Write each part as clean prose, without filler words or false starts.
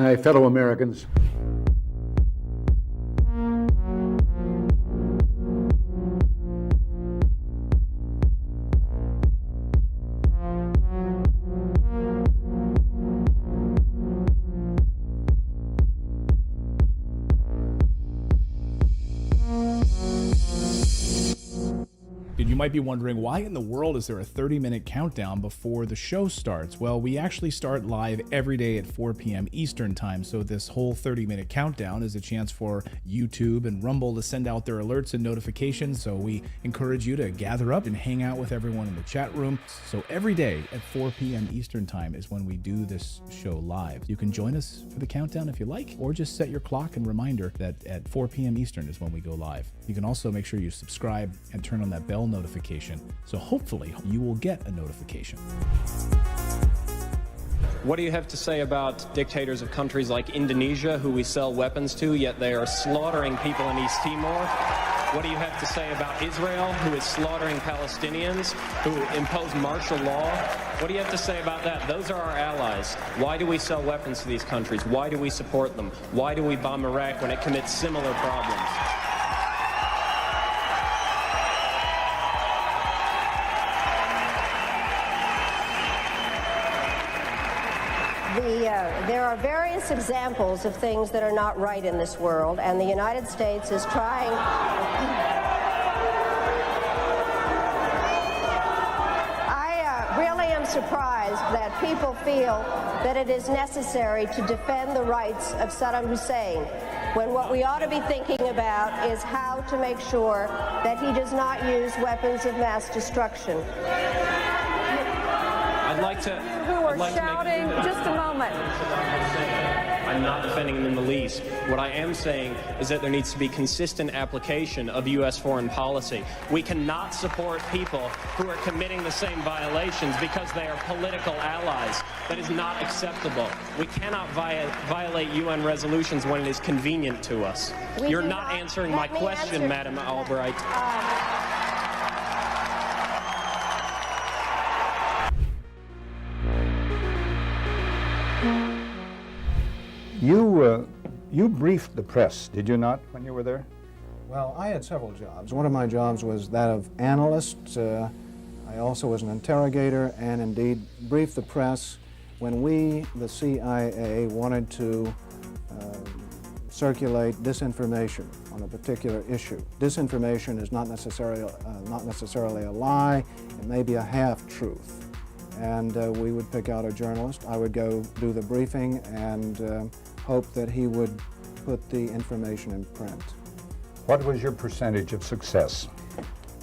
my fellow Americans. You might be wondering, why in the world is there a 30-minute countdown before the show starts? Well, we actually start live every day at 4 p.m. Eastern time, so this whole 30-minute countdown is a chance for YouTube and Rumble to send out their alerts and notifications, so we encourage you to gather up and hang out with everyone in the chat room. So every day at 4 p.m. Eastern time is when we do this show live. You can join us for the countdown if you like, or just set your clock and reminder that at 4 p.m. Eastern is when we go live. You can also make sure you subscribe and turn on that bell notification, so hopefully you will get a notification. What do you have to say about dictators of countries like Indonesia, who we sell weapons to, yet they are slaughtering people in East Timor? What do you have to say about Israel, who is slaughtering Palestinians, who impose martial law? What do you have to say about that? Those are our allies. Why do we sell weapons to these countries? Why do we support them? Why do we bomb Iraq when it commits similar problems? There are various examples of things that are not right in this world, and the United States is trying. I really am surprised that people feel that it is necessary to defend the rights of Saddam Hussein, when what we ought to be thinking about is how to make sure that he does not use weapons of mass destruction. I'd like to... Who are shouting? Just a moment. I'm not defending him in the least. What I am saying is that there needs to be consistent application of U.S. foreign policy. We cannot support people who are committing the same violations because they are political allies. That is not acceptable. We cannot violate UN resolutions when it is convenient to us. You're not answering my question, Madam Albright. You briefed the press, did you not, when you were there? Well, I had several jobs. One of my jobs was that of analyst. I also was an interrogator and indeed briefed the press when we, the CIA, wanted to circulate disinformation on a particular issue. Disinformation is not necessarily a lie. It may be a half-truth. And we would pick out a journalist. I would go do the briefing and hope that he would put the information in print. What was your percentage of success?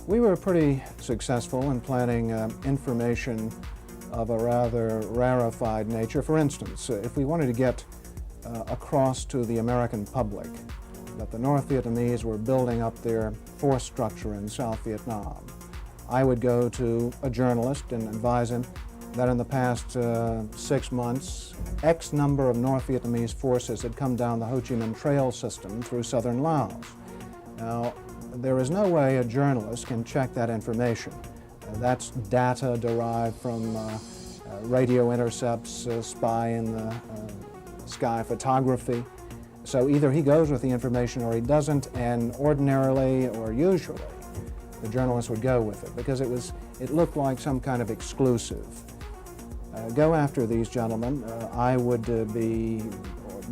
We were pretty successful in planning information of a rather rarefied nature. For instance, if we wanted to get across to the American public that the North Vietnamese were building up their force structure in South Vietnam, I would go to a journalist and advise him that in the past 6 months, X number of North Vietnamese forces had come down the Ho Chi Minh Trail system through southern Laos. Now, there is no way a journalist can check that information. That's data derived from radio intercepts, spy in the sky photography. So either he goes with the information or he doesn't, and ordinarily or usually, the journalist would go with it because it looked like some kind of exclusive. Go after these gentlemen. I would be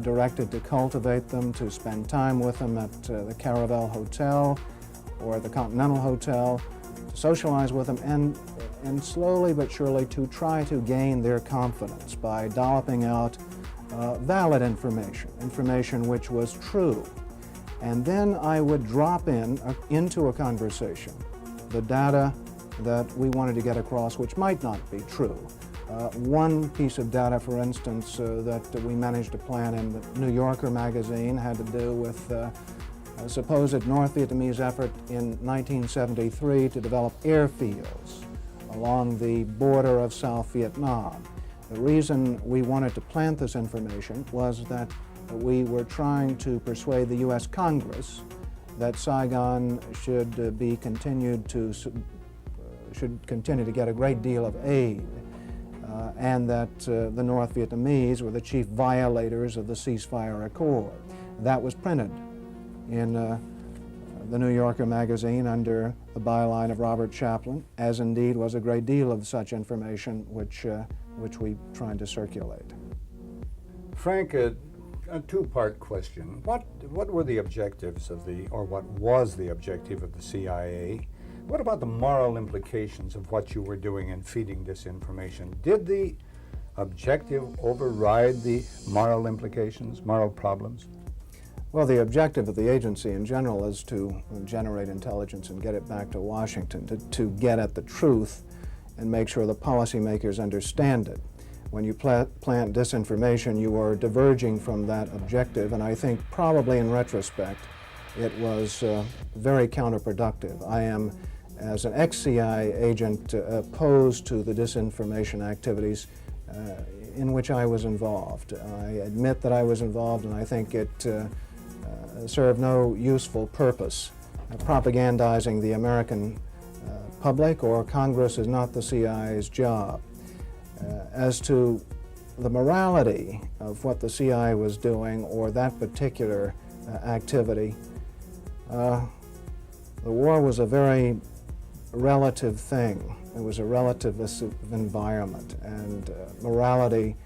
directed to cultivate them, to spend time with them at the Caravel Hotel or the Continental Hotel, to socialize with them, and slowly but surely to try to gain their confidence by dolloping out valid information which was true. And then I would drop into a conversation the data that we wanted to get across, which might not be true. One piece of data, for instance, that we managed to plan in the New Yorker magazine had to do with a supposed North Vietnamese effort in 1973 to develop airfields along the border of South Vietnam. The reason we wanted to plant this information was that we were trying to persuade the U.S. Congress that Saigon should continue to get a great deal of aid and that the North Vietnamese were the chief violators of the ceasefire accord. That was printed in the New Yorker magazine under the byline of Robert Chaplin, as indeed was a great deal of such information which we tried to circulate. Frank, a two-part question. What were the objectives of or what was the objective of the CIA? What about the moral implications of what you were doing in feeding disinformation? Did the objective override the moral implications, moral problems? Well, the objective of the agency in general is to generate intelligence and get it back to Washington, to get at the truth and make sure the policymakers understand it. When you plant disinformation, you are diverging from that objective, and I think probably in retrospect, it was very counterproductive. I am, as an ex-CIA agent, opposed to the disinformation activities in which I was involved. I admit that I was involved, and I think it served no useful purpose. Propagandizing the American public or Congress is not the CIA's job. As to the morality of what the CIA was doing or that particular activity, the war was a very relative thing. It was a relativist environment, and morality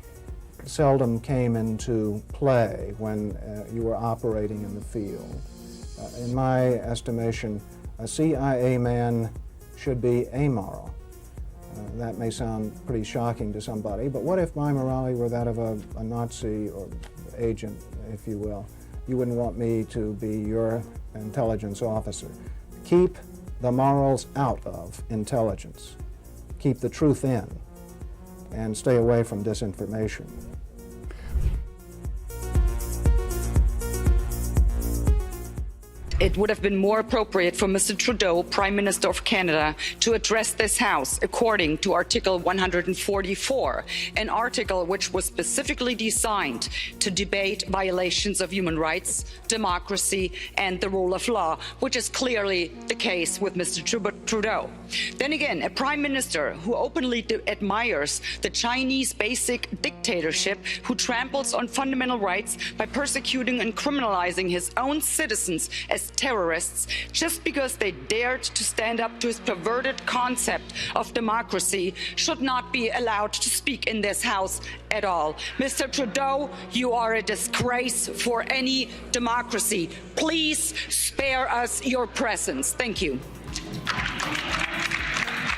seldom came into play when you were operating in the field. In my estimation, a CIA man should be amoral. That may sound pretty shocking to somebody, but what if my morality were that of a Nazi or agent, if you will? You wouldn't want me to be your intelligence officer. Keep the morals out of intelligence. Keep the truth in, and stay away from disinformation. It would have been more appropriate for Mr. Trudeau, Prime Minister of Canada, to address this House according to Article 144, an article which was specifically designed to debate violations of human rights, democracy, and the rule of law, which is clearly the case with Mr. Trudeau. Then again, a Prime Minister who openly admires the Chinese basic dictatorship, who tramples on fundamental rights by persecuting and criminalizing his own citizens as terrorists just because they dared to stand up to his perverted concept of democracy, should not be allowed to speak in this House at all. Mr. Trudeau, you are a disgrace for any democracy. Please spare us your presence. Thank you.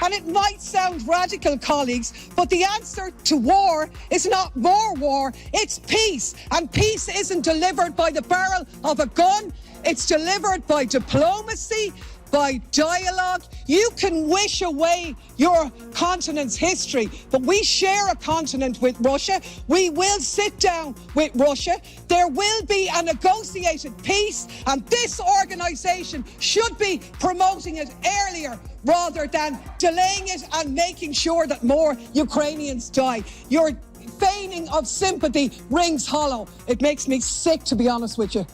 And it might sound radical, colleagues, but the answer to war is not more war, it's peace. And peace isn't delivered by the barrel of a gun, it's delivered by diplomacy, by dialogue. You can wish away your continent's history, but we share a continent with Russia. We will sit down with Russia. There will be a negotiated peace, and this organisation should be promoting it earlier rather than delaying it and making sure that more Ukrainians die. Your feigning of sympathy rings hollow. It makes me sick, to be honest with you.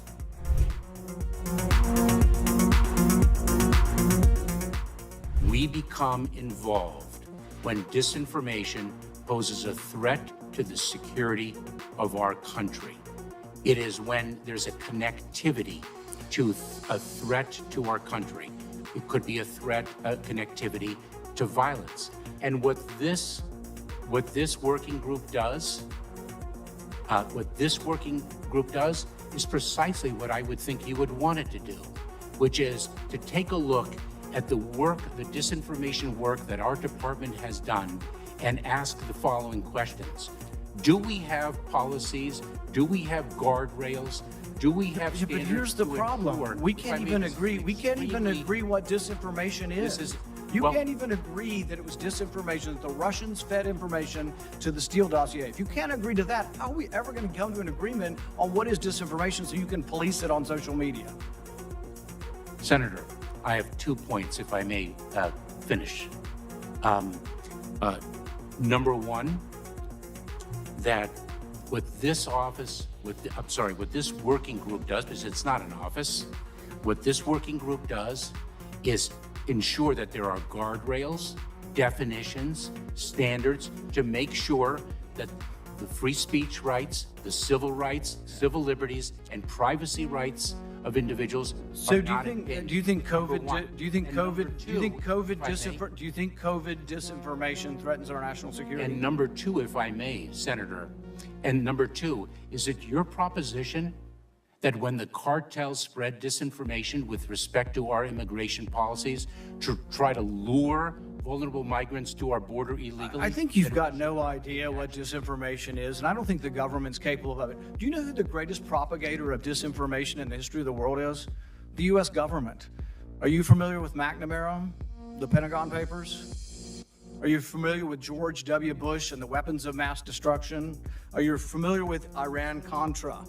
We become involved when disinformation poses a threat to the security of our country. It is when there's a connectivity to a threat to our country. It could be a threat, a connectivity to violence. And what this working group does, is precisely what I would think you would want it to do, which is to take a look at the work, the disinformation work that our department has done, and ask the following questions. Do we have policies? Do we have guardrails? Do we have standards? But here's the problem. We can't even agree. We can't even agree what disinformation is. You can't even agree that it was disinformation, that the Russians fed information to the Steele dossier. If you can't agree to that, how are we ever going to come to an agreement on what is disinformation so you can police it on social media? Senator, I have 2 points, if I may finish. Number one, that what this office, what this working group does, because it's not an office, what this working group does is ensure that there are guardrails definitions, standards to make sure that the free speech rights, the civil rights, civil liberties, and privacy rights of individuals So are do you not think impinged. do you think Number COVID one. do you think And number COVID two, do you think COVID if I may, do you think COVID disinformation threatens our national security? and number two, if I may, Senator, and number two, is it your proposition that when the cartels spread disinformation with respect to our immigration policies to try to lure vulnerable migrants to our border illegally? I think you've got no idea what disinformation is, and I don't think the government's capable of it. Do you know who the greatest propagator of disinformation in the history of the world is? The U.S. government. Are you familiar with McNamara, the Pentagon Papers? Are you familiar with George W. Bush and the weapons of mass destruction? Are you familiar with Iran-Contra?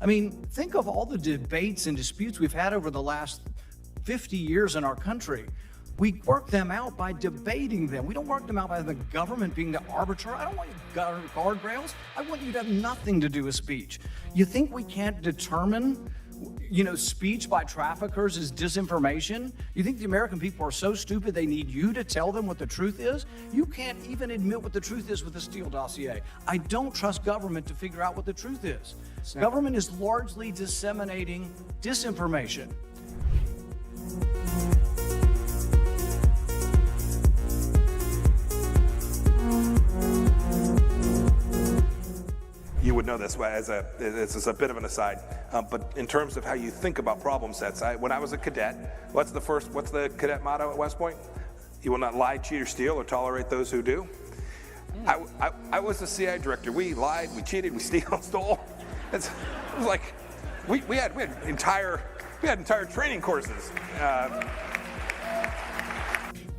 I mean, think of all the debates and disputes we've had over the last 50 years in our country. We work them out by debating them. We don't work them out by the government being the arbiter. I don't want you guardrails. I want you to have nothing to do with speech. You think we can't determine, speech by traffickers is disinformation? You think the American people are so stupid they need you to tell them what the truth is? You can't even admit what the truth is with the Steele dossier. I don't trust government to figure out what the truth is. Government is largely disseminating disinformation. You would know this this is a bit of an aside, but in terms of how you think about problem sets, when I was a cadet, what's the cadet motto at West Point? You will not lie, cheat, or steal, or tolerate those who do. I was the CIA director. We lied, we cheated, we stole. It was like we had entire training courses.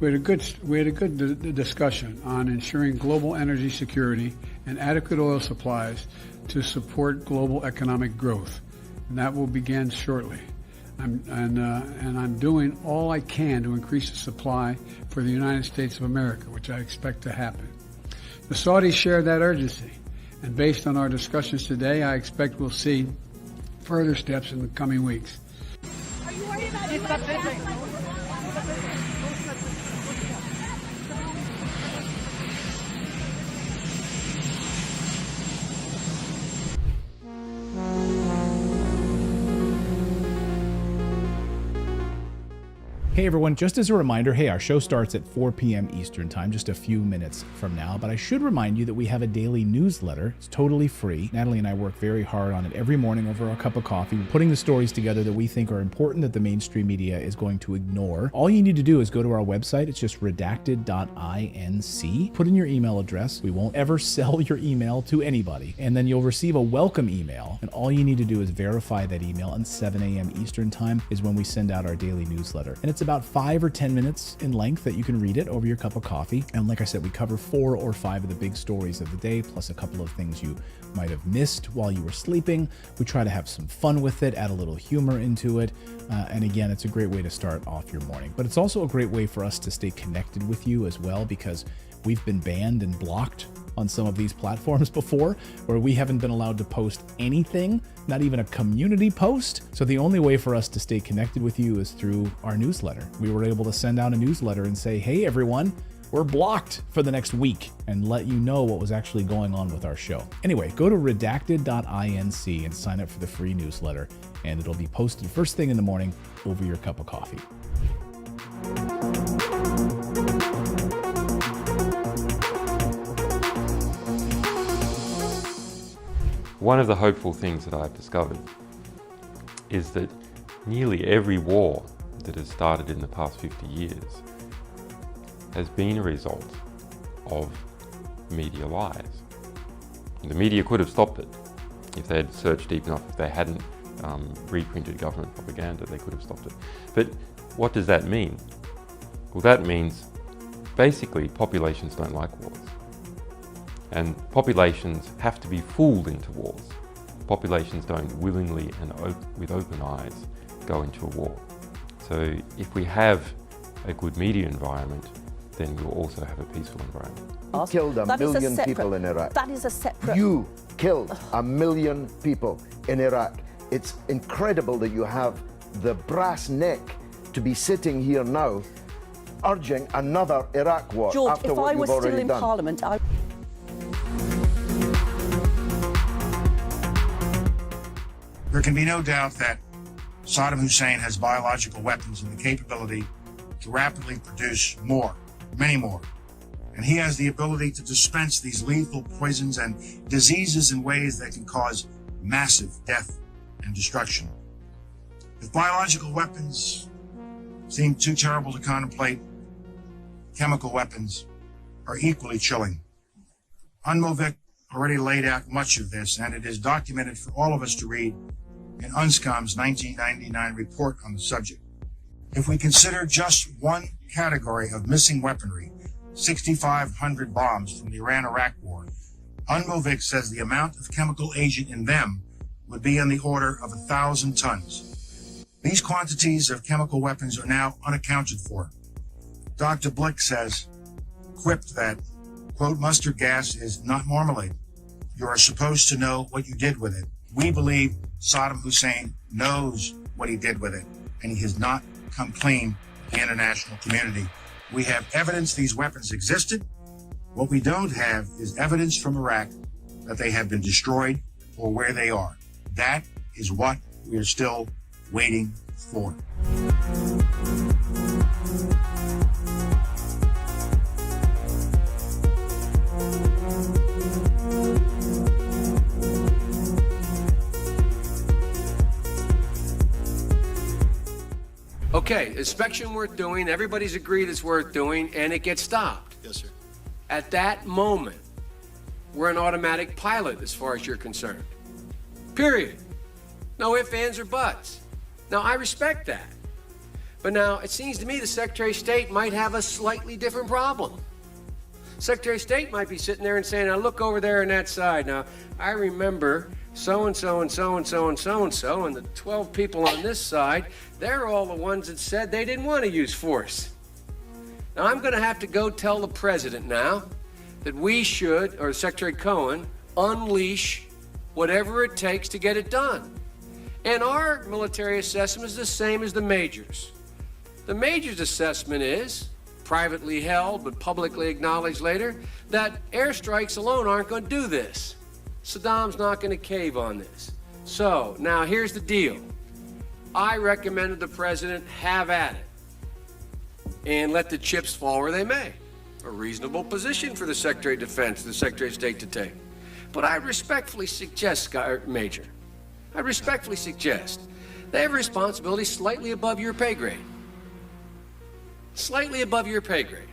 We had a good discussion on ensuring global energy security and adequate oil supplies to support global economic growth, and that will begin shortly. I'm doing all I can to increase the supply for the United States of America, which I expect to happen. The Saudis share that urgency, and based on our discussions today, I expect we'll see further steps in the coming weeks. Are you worried about Hey everyone, just as a reminder, our show starts at 4 p.m. Eastern Time, just a few minutes from now, but I should remind you that we have a daily newsletter. It's totally free. Natalie and I work very hard on it every morning over a cup of coffee, putting the stories together that we think are important that the mainstream media is going to ignore. All you need to do is go to our website. It's just redacted.inc. Put in your email address. We won't ever sell your email to anybody. And then you'll receive a welcome email. And all you need to do is verify that email, and 7 a.m. Eastern Time is when we send out our daily newsletter. And it's about 5 or 10 minutes in length that you can read it over your cup of coffee. And like I said, we cover 4 or 5 of the big stories of the day, plus a couple of things you might have missed while you were sleeping. We try to have some fun with it, add a little humor into it. And again, it's a great way to start off your morning. But it's also a great way for us to stay connected with you as well, because we've been banned and blocked on some of these platforms before, where we haven't been allowed to post anything, not even a community post. So the only way for us to stay connected with you is through our newsletter. We were able to send out a newsletter and say, hey everyone, we're blocked for the next week, and let you know what was actually going on with our show. Anyway, go to redacted.inc and sign up for the free newsletter, and it'll be posted first thing in the morning over your cup of coffee. One of the hopeful things that I've discovered is that nearly every war that has started in the past 50 years has been a result of media lies. The media could have stopped it if they had searched deep enough. If they hadn't reprinted government propaganda, they could have stopped it. But what does that mean? Well, that means basically populations don't like wars. And populations have to be fooled into wars. Populations don't willingly and with open eyes go into a war. So if we have a good media environment, then we'll also have a peaceful environment. You killed a million people in Iraq. That is a separate... You killed a million people in Iraq. It's incredible that you have the brass neck to be sitting here now urging another Iraq war George, after if what I you've was already still in done. Parliament, There can be no doubt that Saddam Hussein has biological weapons and the capability to rapidly produce more, many more. And he has the ability to dispense these lethal poisons and diseases in ways that can cause massive death and destruction. If biological weapons seem too terrible to contemplate, chemical weapons are equally chilling. UNMOVIC already laid out much of this, and it is documented for all of us to read in UNSCOM's 1999 report on the subject. If we consider just one category of missing weaponry, 6,500 bombs from the Iran-Iraq war, UNMOVIC says the amount of chemical agent in them would be on the order of 1,000 tons. These quantities of chemical weapons are now unaccounted for. Dr. Blick says, quipped that, quote, mustard gas is not marmalade. You are supposed to know what you did with it. We believe Saddam Hussein knows what he did with it, and he has not come clean with the international community. We have evidence these weapons existed. What we don't have is evidence from Iraq that they have been destroyed or where they are. That is what we are still waiting for. Okay, inspection worth doing, everybody's agreed it's worth doing, and it gets stopped. Yes, sir. At that moment, we're an automatic pilot as far as you're concerned. Period. No ifs, ands, or buts. Now, I respect that. But now, it seems to me the Secretary of State might have a slightly different problem. Secretary of State might be sitting there and saying, now look over there on that side. Now, I remember so-and-so and so-and-so and so-and-so, and the 12 people on this side, they're all the ones that said they didn't want to use force. Now, I'm going to have to go tell the president now that we should, or Secretary Cohen, unleash whatever it takes to get it done. And our military assessment is the same as the majors. The majors' assessment is, privately held but publicly acknowledged later, that airstrikes alone aren't going to do this. Saddam's not going to cave on this. So, now here's the deal. I recommended the president have at it and let the chips fall where they may. A reasonable position for the Secretary of Defense, the Secretary of State to take. But I respectfully suggest, Major, I respectfully suggest they have a responsibility slightly above your pay grade. Slightly above your pay grade.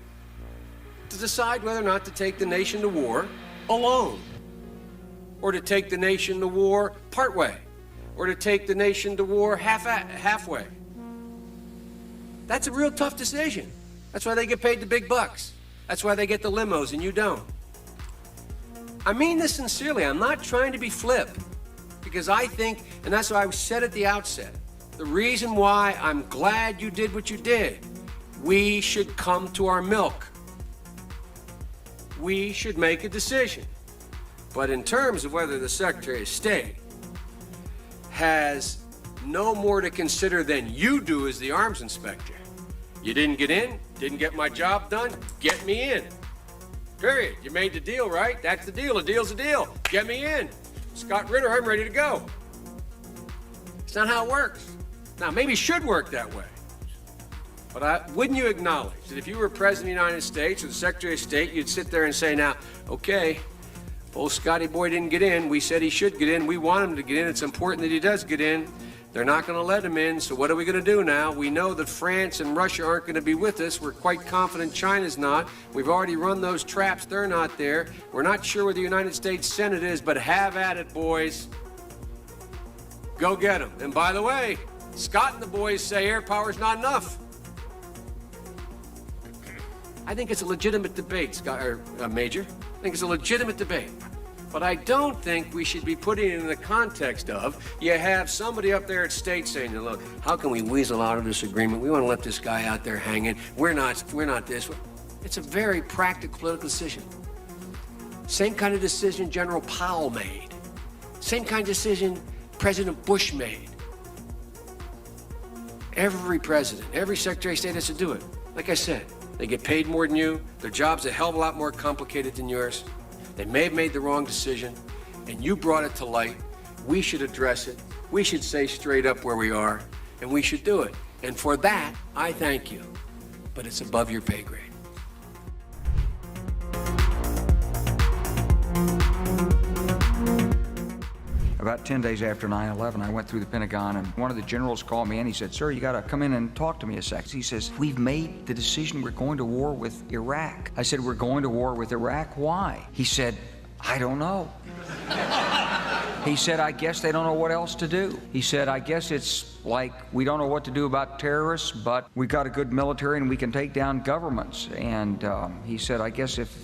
To decide whether or not to take the nation to war alone. Or to take the nation to war partway. Or to take the nation to war halfway. That's a real tough decision. That's why they get paid the big bucks. That's why they get the limos and you don't. I mean this sincerely. I'm not trying to be flip. Because I think, and that's why I said at the outset, the reason why I'm glad you did what you did, we should come to our milk. We should make a decision. But in terms of whether the Secretary of State has no more to consider than you do as the arms inspector. You didn't get in, didn't get my job done, get me in. Period. You made the deal, right? That's the deal. A deal's a deal. Get me in. Scott Ritter, I'm ready to go. It's not how it works. Now, maybe it should work that way. But wouldn't you acknowledge that if you were President of the United States or the Secretary of State, you'd sit there and say, now, okay, old Scotty boy didn't get in. We said he should get in. We want him to get in. It's important that he does get in. They're not going to let him in, so what are we going to do now? We know that France and Russia aren't going to be with us. We're quite confident China's not. We've already run those traps. They're not there. We're not sure where the United States Senate is, but have at it, boys. Go get them. And by the way, Scott and the boys say air power's not enough. I think it's a legitimate debate, Scott, Major. I think it's a legitimate debate. But I don't think we should be putting it in the context of you have somebody up there at state saying, look, how can we weasel out of this agreement? We want to let this guy out there hanging. We're not this. It's a very practical political decision. Same kind of decision General Powell made. Same kind of decision President Bush made. Every president, every Secretary of State has to do it. Like I said, They get paid more than you. Their job's a hell of a lot more complicated than yours. They may have made the wrong decision, and you brought it to light. We should address it. We should say straight up where we are, and we should do it. And for that, I thank you. But it's above your pay grade. About 10 days after 9/11, I went through the Pentagon, and one of the generals called me and he said, "Sir, you got to come in and talk to me a sec." He says, "We've made the decision. We're going to war with Iraq." I said, "We're going to war with Iraq? Why?" He said, "I don't know." He said, "I guess they don't know what else to do." He said, "I guess it's like we don't know what to do about terrorists, but we got a good military and we can take down governments." And he said, "I guess if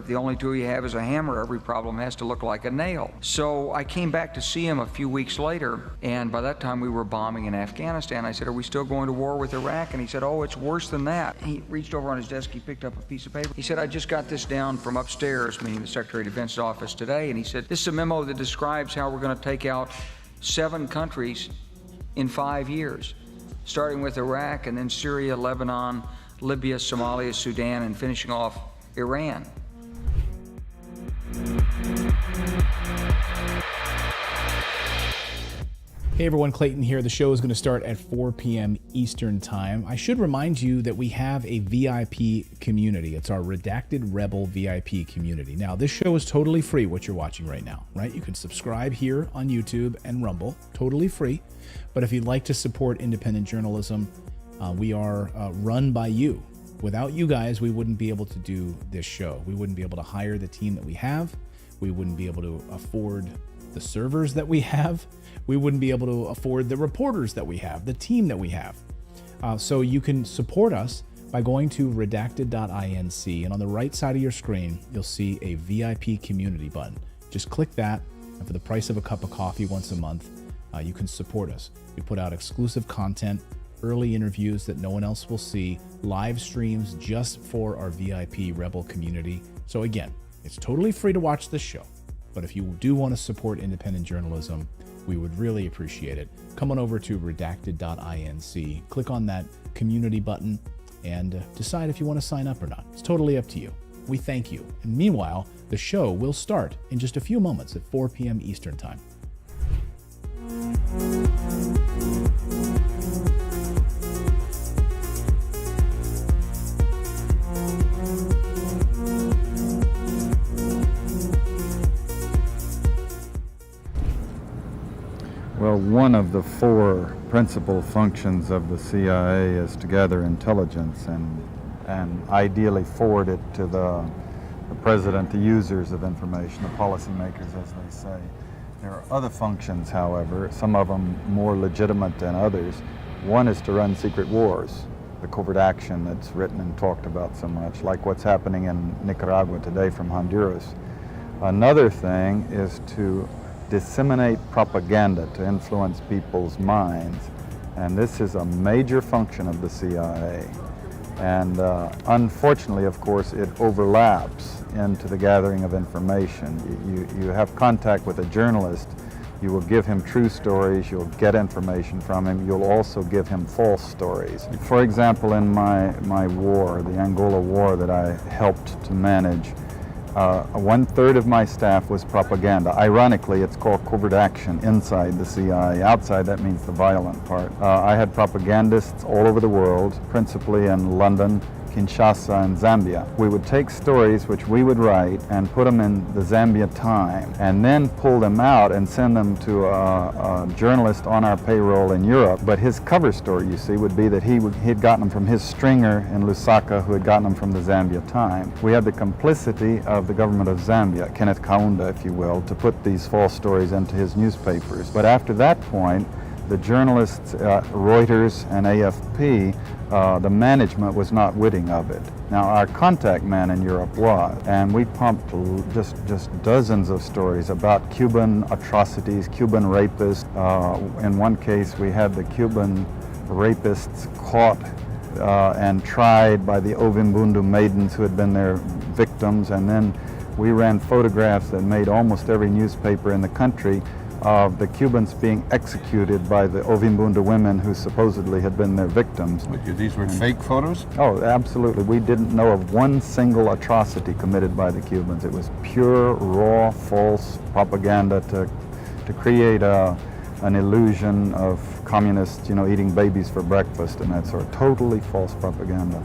the only tool you have is a hammer, every problem has to look like a nail." So I came back to see him a few weeks later, and by that time we were bombing in Afghanistan. I said, "Are we still going to war with Iraq?" And he said, "Oh, it's worse than that." He reached over on his desk, he picked up a piece of paper. He said, "I just got this down from upstairs," meaning the Secretary of Defense's office today, and he said, "This is a memo that describes how we're going to take out 7 countries in 5 years, starting with Iraq and then Syria, Lebanon, Libya, Somalia, Sudan, and finishing off Iran." Hey everyone, Clayton here. The show is going to start at 4 p.m. Eastern Time. I should remind you that we have a VIP community. It's our Redacted Rebel VIP community. Now, this show is totally free, what you're watching right now, right? You can subscribe here on YouTube and Rumble, totally free. But if you'd like to support independent journalism, we are run by you. Without you guys, we wouldn't be able to do this show. We wouldn't be able to hire the team that we have. We wouldn't be able to afford the servers that we have. We wouldn't be able to afford the reporters that we have, the team that we have. So you can support us by going to redacted.inc, and on the right side of your screen, you'll see a VIP community button. Just click that, and for the price of a cup of coffee once a month, you can support us. We put out exclusive content, early interviews that no one else will see, live streams just for our VIP Rebel community. So again, it's totally free to watch this show, but if you do want to support independent journalism, we would really appreciate it. Come on over to redacted.inc, click on that community button, and decide if you want to sign up or not. It's totally up to you. We thank you. And meanwhile, the show will start in just a few moments at 4 p.m. Eastern Time. Well, one of the 4 principal functions of the CIA is to gather intelligence and ideally forward it to the president, the users of information, the policymakers, as they say. There are other functions, however, some of them more legitimate than others. One is to run secret wars, the covert action that's written and talked about so much, like what's happening in Nicaragua today from Honduras. Another thing is to disseminate propaganda to influence people's minds, and this is a major function of the CIA. And unfortunately, of course, it overlaps into the gathering of information. You have contact with a journalist, you will give him true stories, you'll get information from him, you'll also give him false stories. For example, in my war, the Angola war that I helped to manage, 1/3 of my staff was propaganda. Ironically, it's called covert action inside the CIA. Outside, that means the violent part. I had propagandists all over the world, principally in London, Kinshasa, and Zambia. We would take stories which we would write and put them in the Zambia Times, and then pull them out and send them to a journalist on our payroll in Europe. But his cover story, you see, would be that he'd gotten them from his stringer in Lusaka, who had gotten them from the Zambia Times. We had the complicity of the government of Zambia, Kenneth Kaunda, if you will, to put these false stories into his newspapers. But after that point, the journalists, Reuters and AFP, the management was not witting of it. Now, our contact man in Europe was, and we pumped just dozens of stories about Cuban atrocities, Cuban rapists. In one case, we had the Cuban rapists caught and tried by the Ovimbundu maidens who had been their victims, and then we ran photographs that made almost every newspaper in the country of the Cubans being executed by the Ovimbunda women who supposedly had been their victims. These were fake photos? Oh, absolutely. We didn't know of one single atrocity committed by the Cubans. It was pure, raw, false propaganda to create an illusion of communists, eating babies for breakfast and that sort of totally false propaganda.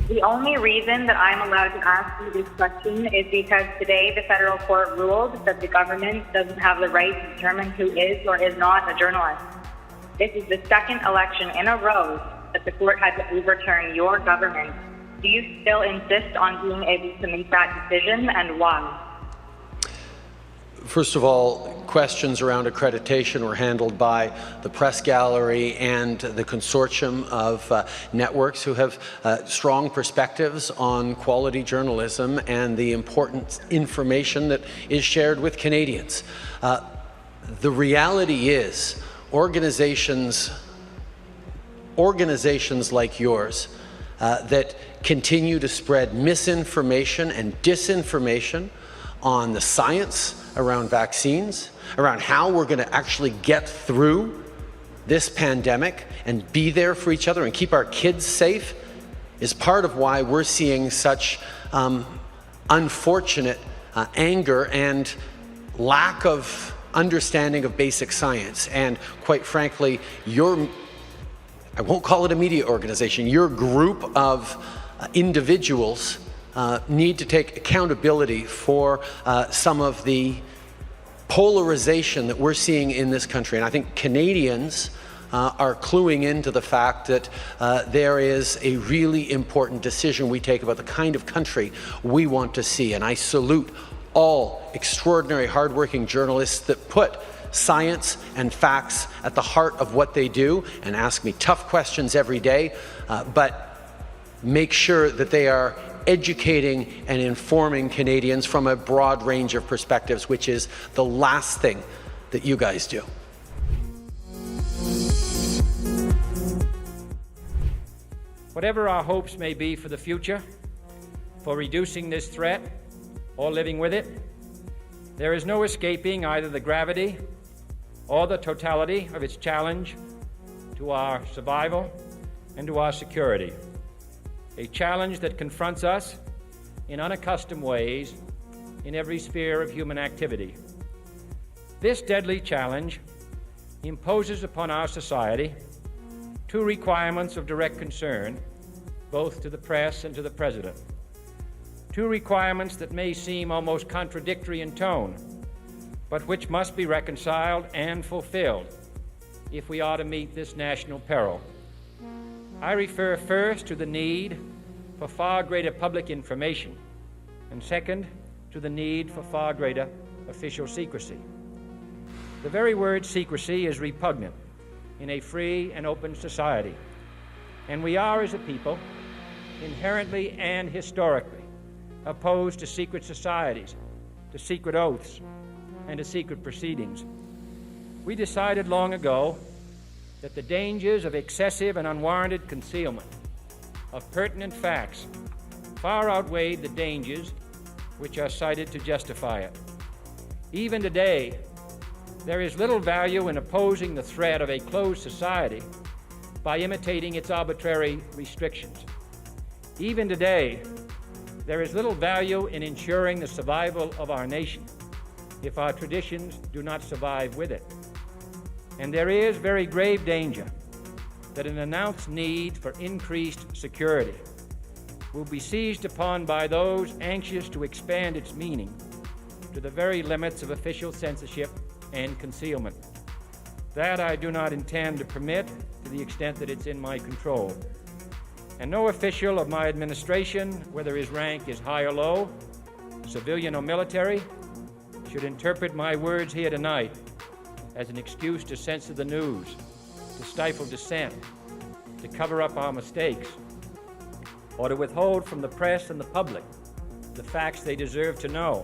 The only reason that I'm allowed to ask you this question is because today the federal court ruled that the government doesn't have the right to determine who is or is not a journalist. This is the second election in a row that the court had to overturn your government. Do you still insist on being able to make that decision, and why? First of all, questions around accreditation were handled by the press gallery and the consortium of networks who have strong perspectives on quality journalism and the important information that is shared with Canadians. The reality is organizations like yours that continue to spread misinformation and disinformation on the science around vaccines, around how we're going to actually get through this pandemic and be there for each other and keep our kids safe, is part of why we're seeing such unfortunate anger and lack of understanding of basic science. And quite frankly, I won't call it a media organization, your group of individuals need to take accountability for some of the polarization that we're seeing in this country. And I think Canadians are cluing into the fact that there is a really important decision we take about the kind of country we want to see. And I salute all extraordinary, hardworking journalists that put science and facts at the heart of what they do and ask me tough questions every day, but make sure that they are educating and informing Canadians from a broad range of perspectives, which is the last thing that you guys do. Whatever our hopes may be for the future, for reducing this threat or living with it, there is no escaping either the gravity or the totality of its challenge to our survival and to our security. A challenge that confronts us in unaccustomed ways in every sphere of human activity. This deadly challenge imposes upon our society two requirements of direct concern, both to the press and to the President. Two requirements that may seem almost contradictory in tone, but which must be reconciled and fulfilled if we are to meet this national peril. I refer first to the need for far greater public information, and second, to the need for far greater official secrecy. The very word secrecy is repugnant in a free and open society, and we are, as a people, inherently and historically opposed to secret societies, to secret oaths, and to secret proceedings. We decided long ago that the dangers of excessive and unwarranted concealment of pertinent facts far outweighed the dangers which are cited to justify it. Even today, there is little value in opposing the threat of a closed society by imitating its arbitrary restrictions. Even today, there is little value in ensuring the survival of our nation if our traditions do not survive with it. And there is very grave danger that an announced need for increased security will be seized upon by those anxious to expand its meaning to the very limits of official censorship and concealment. That I do not intend to permit to the extent that it's in my control. And no official of my administration, whether his rank is high or low, civilian or military, should interpret my words here tonight as an excuse to censor the news, to stifle dissent, to cover up our mistakes, or to withhold from the press and the public the facts they deserve to know.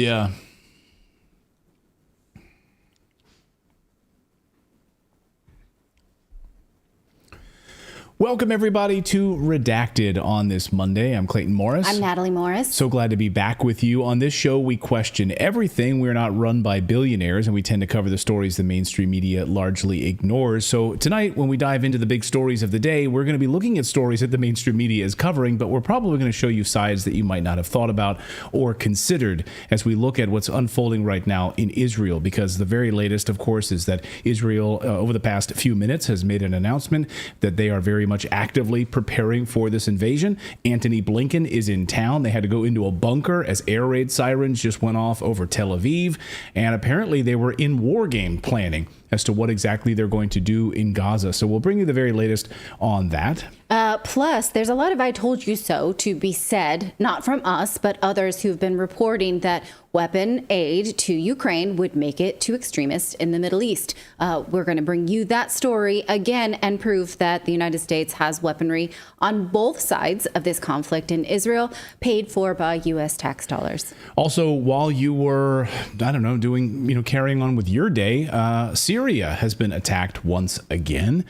Yeah. Welcome, everybody, to Redacted on this Monday. I'm Clayton Morris. I'm Natalie Morris. So glad to be back with you. On this show, we question everything. We're not run by billionaires, and we tend to cover the stories the mainstream media largely ignores. So tonight, when we dive into the big stories of the day, we're going to be looking at stories that the mainstream media is covering, but we're probably going to show you sides that you might not have thought about or considered as we look at what's unfolding right now in Israel. Because the very latest, of course, is that Israel, over the past few minutes, has made an announcement that they are very much actively preparing for this invasion. Antony Blinken is in town. They had to go into a bunker as air raid sirens just went off over Tel Aviv. And apparently they were in war game planning as to what exactly they're going to do in Gaza. So we'll bring you the very latest on that. Plus, there's a lot of I told you so to be said, not from us, but others who've been reporting that weapon aid to Ukraine would make it to extremists in the Middle East. We're going to bring you that story again and prove that the United States has weaponry on both sides of this conflict in Israel, paid for by U.S. tax dollars. Also, while you were, I don't know, doing, carrying on with your day, Syria has been attacked once again.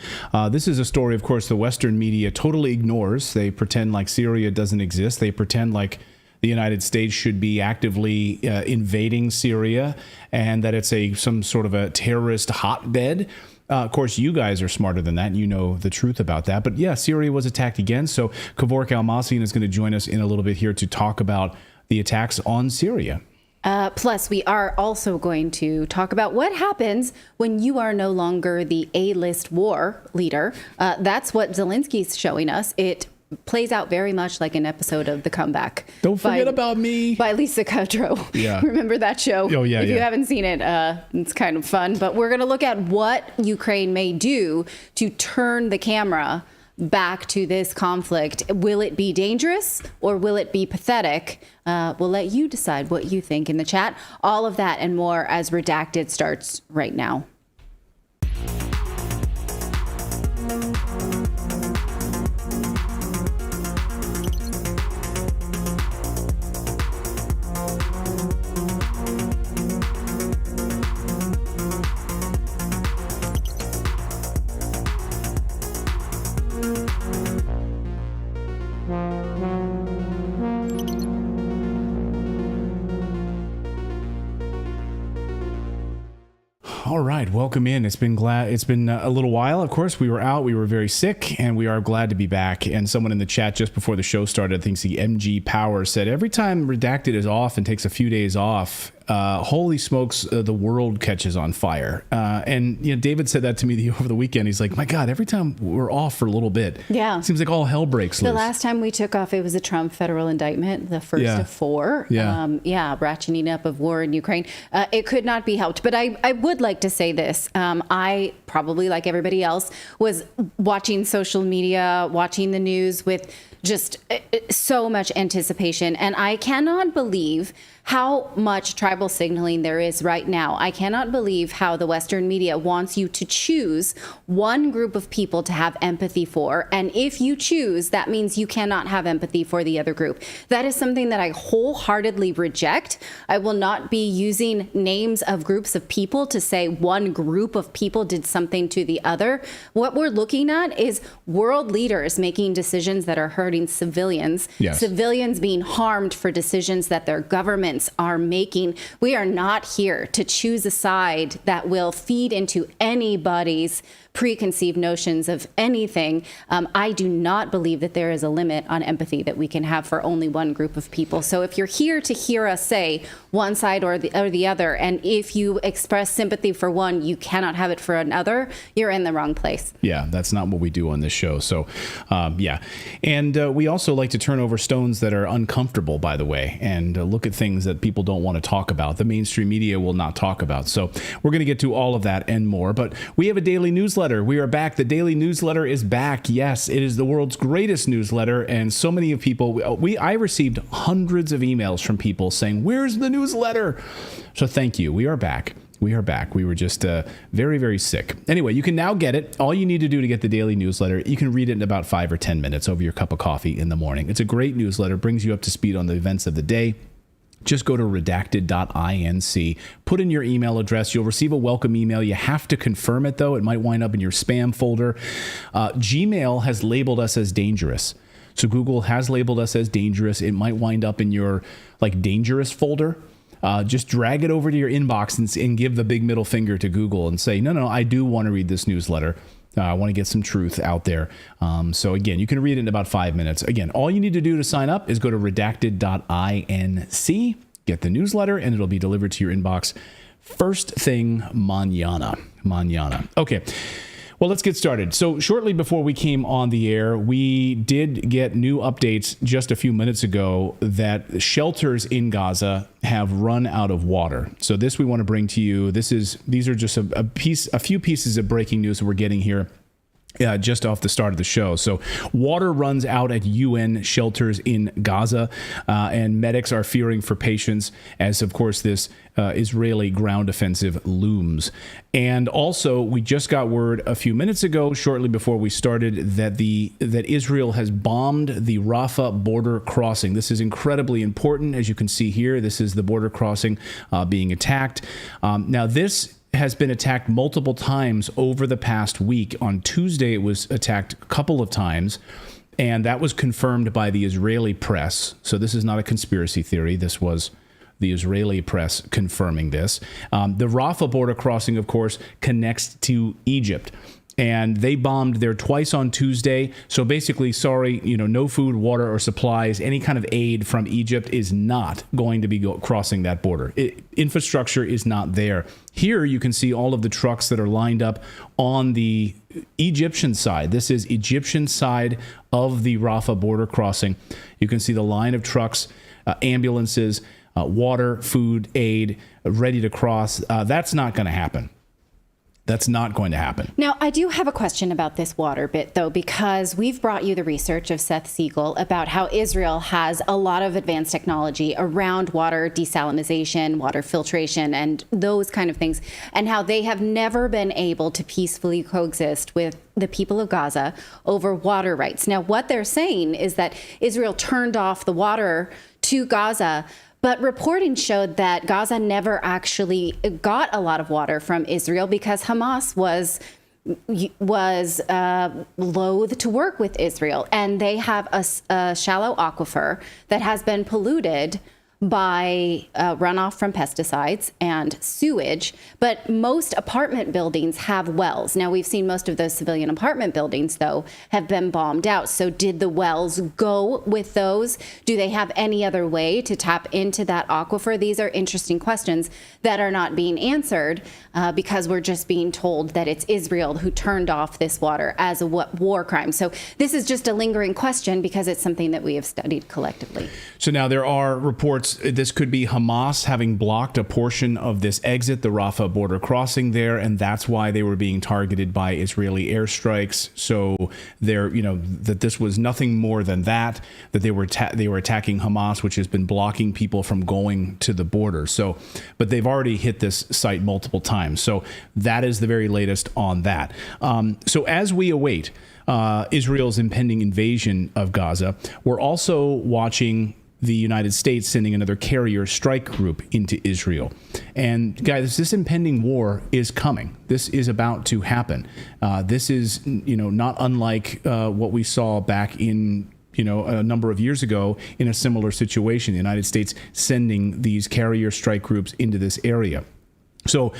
This is a story, of course, the Western media totally ignores. They pretend like Syria doesn't exist. They pretend like the United States should be actively invading Syria and that it's some sort of a terrorist hotbed. Of course, you guys are smarter than that. You know the truth about that. But yeah, Syria was attacked again. So Kevork Almasian is going to join us in a little bit here to talk about the attacks on Syria. Plus, we are also going to talk about what happens when you are no longer the A-list war leader. That's what Zelensky's showing us. It plays out very much like an episode of The Comeback. Don't forget about me. By Lisa Kudrow. Yeah. Remember that show? Oh, yeah. If you haven't seen it, it's kind of fun. But we're going to look at what Ukraine may do to turn the camera back to this conflict. Will it be dangerous or will it be pathetic? We'll let you decide what you think in the chat. All of that and more as Redacted starts right now. All right, welcome in. It's been a little while. Of course, we were out. We were very sick, and we are glad to be back. And someone in the chat just before the show started, I think the MG Power said, every time Redacted is off and takes a few days off, holy smokes, the world catches on fire. And David said that to me over the weekend. He's like, my God, every time we're off for a little bit, it seems like all hell breaks loose. The last time we took off, it was a Trump federal indictment, the first of four. Ratcheting up of war in Ukraine. It could not be helped. But I would like to say this. I probably, like everybody else, was watching social media, watching the news with just so much anticipation. And I cannot believe how much tribal signaling there is right now. I cannot believe how the Western media wants you to choose one group of people to have empathy for. And if you choose, that means you cannot have empathy for the other group. That is something that I wholeheartedly reject. I will not be using names of groups of people to say one group of people did something to the other. What we're looking at is world leaders making decisions that are hurting civilians, civilians being harmed for decisions that their government are making. We are not here to choose a side that will feed into anybody's preconceived notions of anything. I do not believe that there is a limit on empathy that we can have for only one group of people. So if you're here to hear us say one side or the other, and if you express sympathy for one, you cannot have it for another, you're in the wrong place. Yeah, that's not what we do on this show. So, And we also like to turn over stones that are uncomfortable, by the way, and look at things that people don't want to talk about. The mainstream media will not talk about. So we're going to get to all of that and more. But we have a daily newsletter. We are back. The daily newsletter is back. Yes, it is the world's greatest newsletter. And so many of people, I received hundreds of emails from people saying, where's the newsletter? So thank you. We are back. We are back. We were just very, very sick. Anyway, you can now get it. All you need to do to get the daily newsletter, you can read it in about 5 or 10 minutes over your cup of coffee in the morning. It's a great newsletter, brings you up to speed on the events of the day. just go to redacted.inc, put in your email address. You'll receive a welcome email. You have to confirm it, though. It might wind up in your spam folder. Gmail has labeled us as dangerous. So Google has labeled us as dangerous. It might wind up in your dangerous folder. Just drag it over to your inbox and give the big middle finger to Google and say, no, I do want to read this newsletter. I want to get some truth out there. So again, you can read it in about 5 minutes. Again, all you need to do to sign up is go to redacted.inc, get the newsletter, and it'll be delivered to your inbox first thing mañana. Okay. Well, let's get started. So shortly before we came on the air, we did get new updates just a few minutes ago that shelters in Gaza have run out of water. So this we want to bring to you. These are just a few pieces of breaking news that we're getting here. Just off the start of the show. So water runs out at UN shelters in Gaza, and medics are fearing for patients as, of course, this Israeli ground offensive looms. And also, we just got word a few minutes ago, shortly before we started, that Israel has bombed the Rafah border crossing. This is incredibly important. As you can see here, this is the border crossing being attacked. Now, this has been attacked multiple times over the past week. On Tuesday, it was attacked a couple of times, and that was confirmed by the Israeli press. So this is not a conspiracy theory. This was the Israeli press confirming this. The Rafah border crossing, of course, connects to Egypt. And they bombed there twice on Tuesday. So basically, no food, water, or supplies. Any kind of aid from Egypt is not going to be crossing that border. Infrastructure is not there. Here you can see all of the trucks that are lined up on the Egyptian side. This is Egyptian side of the Rafah border crossing. You can see the line of trucks, ambulances, water, food, aid, ready to cross. That's not going to happen. That's not going to happen. Now, I do have a question about this water bit, though, because we've brought you the research of Seth Siegel about how Israel has a lot of advanced technology around water desalination, water filtration, and those kind of things, and how they have never been able to peacefully coexist with the people of Gaza over water rights. Now, what they're saying is that Israel turned off the water to Gaza, but reporting showed that Gaza never actually got a lot of water from Israel because Hamas was loath to work with Israel. And they have a shallow aquifer that has been polluted by runoff from pesticides and sewage, but most apartment buildings have wells. Now, we've seen most of those civilian apartment buildings, though, have been bombed out. So did the wells go with those? Do they have any other way to tap into that aquifer? These are interesting questions that are not being answered because we're just being told that it's Israel who turned off this water as a war crime. So this is just a lingering question because it's something that we have studied collectively. So now there are reports this could be Hamas having blocked a portion of this exit, the Rafah border crossing there, and that's why they were being targeted by Israeli airstrikes. So that this was nothing more than that they were attacking Hamas, which has been blocking people from going to the border. So, but they've already hit this site multiple times. So that is the very latest on that. So as we await Israel's impending invasion of Gaza, we're also watching the United States sending another carrier strike group into Israel. And guys, this impending war is coming. This is about to happen. This is, not unlike what we saw back in, a number of years ago in a similar situation. The United States sending these carrier strike groups into this area. So,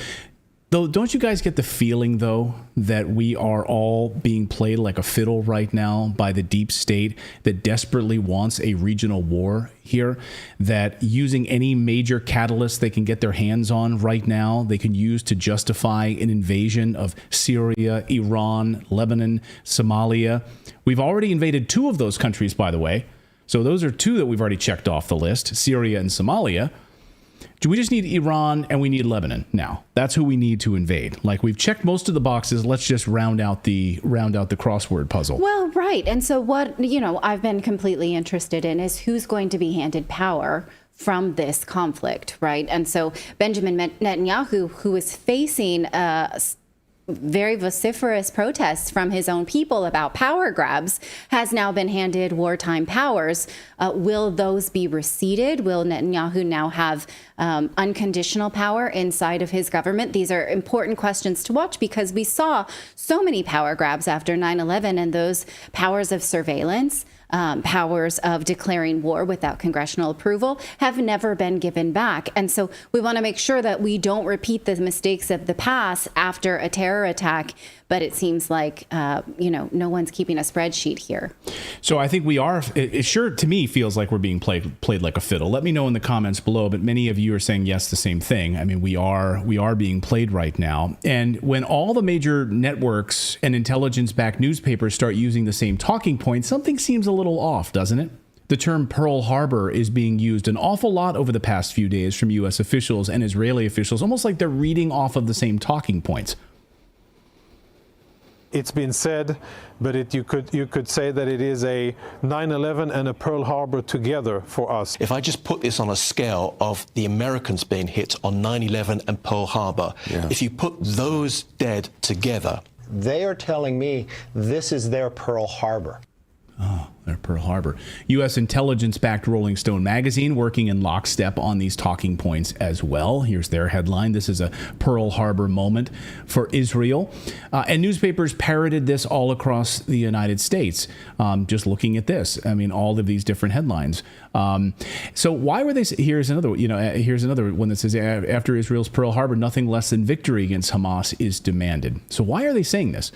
don't you guys get the feeling, though, that we are all being played like a fiddle right now by the deep state that desperately wants a regional war here, that using any major catalyst they can get their hands on right now, they can use to justify an invasion of Syria, Iran, Lebanon, Somalia. We've already invaded 2 of those countries, by the way. So those are 2 that we've already checked off the list, Syria and Somalia. Do we just need Iran and we need Lebanon now? That's who we need to invade. Like, we've checked most of the boxes. Let's just round out the crossword puzzle. Well, right. And so what, I've been completely interested in is who's going to be handed power from this conflict, right? And so Benjamin Netanyahu, who is facing very vociferous protests from his own people about power grabs, has now been handed wartime powers. Will those be receded? Will Netanyahu now have unconditional power inside of his government? These are important questions to watch because we saw so many power grabs after 9/11, and those powers of surveillance, powers of declaring war without congressional approval have never been given back. And so we want to make sure that we don't repeat the mistakes of the past after a terror attack. But it seems like, no one's keeping a spreadsheet here. So I think we are. It sure, to me, feels like we're being played like a fiddle. Let me know in the comments below. But many of you are saying yes, the same thing. I mean, we are being played right now. And when all the major networks and intelligence-backed newspapers start using the same talking points, something seems a little off, doesn't it? The term Pearl Harbor is being used an awful lot over the past few days from U.S. officials and Israeli officials, almost like they're reading off of the same talking points. It's been said, but you could say that it is a 9/11 and a Pearl Harbor together for us. If I just put this on a scale of the Americans being hit on 9/11 and Pearl Harbor, if you put those dead together, they are telling me this is their Pearl Harbor. Oh, their Pearl Harbor. U.S. intelligence-backed Rolling Stone magazine working in lockstep on these talking points as well. Here's their headline. This is a Pearl Harbor moment for Israel. And newspapers parroted this all across the United States. Just looking at this, I mean, all of these different headlines. So why were they? Here's another one that says, after Israel's Pearl Harbor, nothing less than victory against Hamas is demanded. So why are they saying this?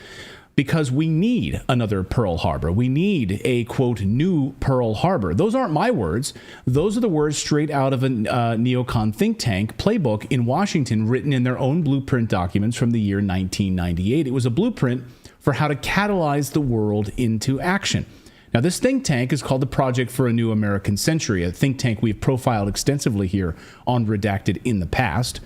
Because we need another Pearl Harbor. We need a, quote, new Pearl Harbor. Those aren't my words. Those are the words straight out of a neocon think tank playbook in Washington, written in their own blueprint documents from the year 1998. It was a blueprint for how to catalyze the world into action. Now, this think tank is called the Project for a New American Century, a think tank we've profiled extensively here on Redacted in the past,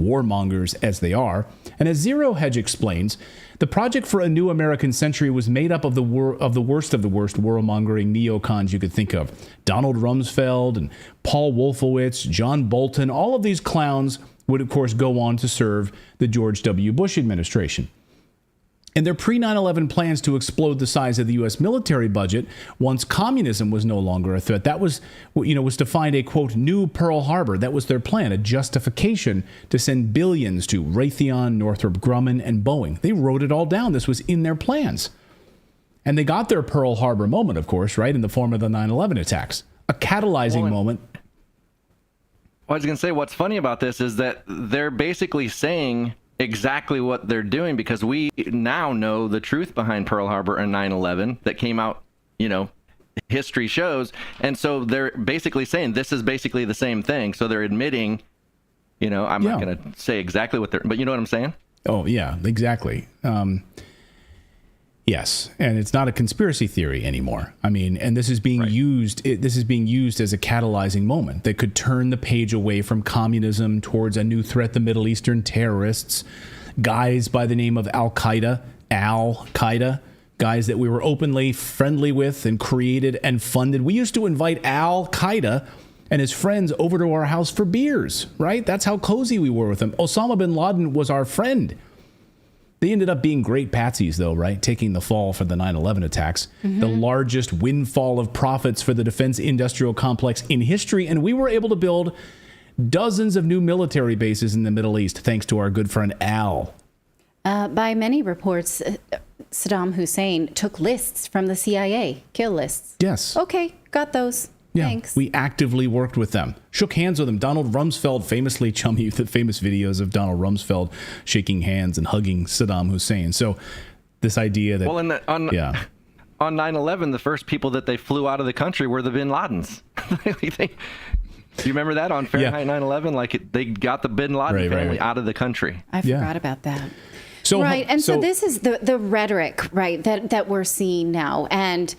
warmongers as they are. And as Zero Hedge explains, the Project for a New American Century was made up of the worst of the worst warmongering neocons you could think of. Donald Rumsfeld and Paul Wolfowitz, John Bolton, all of these clowns would, of course, go on to serve the George W. Bush administration. And their pre-9/11 plans to explode the size of the U.S. military budget once communism was no longer a threat, that was to find a, quote, new Pearl Harbor. That was their plan, a justification to send billions to Raytheon, Northrop Grumman, and Boeing. They wrote it all down. This was in their plans. And they got their Pearl Harbor moment, of course, right, in the form of the 9/11 attacks. A catalyzing moment. Well, I was going to say, what's funny about this is that they're basically saying exactly what they're doing, because we now know the truth behind Pearl Harbor and 9/11 that came out, history shows. And so they're basically saying this is basically the same thing. So they're admitting, I'm not going to say exactly what but you know what I'm saying? Oh, yeah, exactly. Yes, and it's not a conspiracy theory anymore. I mean, and this is being used. This is being used as a catalyzing moment that could turn the page away from communism towards a new threat: the Middle Eastern terrorists, guys by the name of Al Qaeda, guys that we were openly friendly with and created and funded. We used to invite Al Qaeda and his friends over to our house for beers. Right? That's how cozy we were with them. Osama bin Laden was our friend. They ended up being great patsies, though, right? Taking the fall for the 9/11 attacks, the largest windfall of profits for the defense industrial complex in history. And we were able to build dozens of new military bases in the Middle East, thanks to our good friend Al. By many reports, Saddam Hussein took lists from the CIA, kill lists. Yes. Okay, got those. Yeah, thanks. We actively worked with them, shook hands with them. Donald Rumsfeld famously chummy, the famous videos of Donald Rumsfeld shaking hands and hugging Saddam Hussein. So this idea that... Well, on 9/11, the first people that they flew out of the country were the bin Ladens. Do you remember that on Fahrenheit 9/11? Like they got the bin Laden family out of the country. I forgot about that. So, right, and so this is the rhetoric, right, that we're seeing now. And,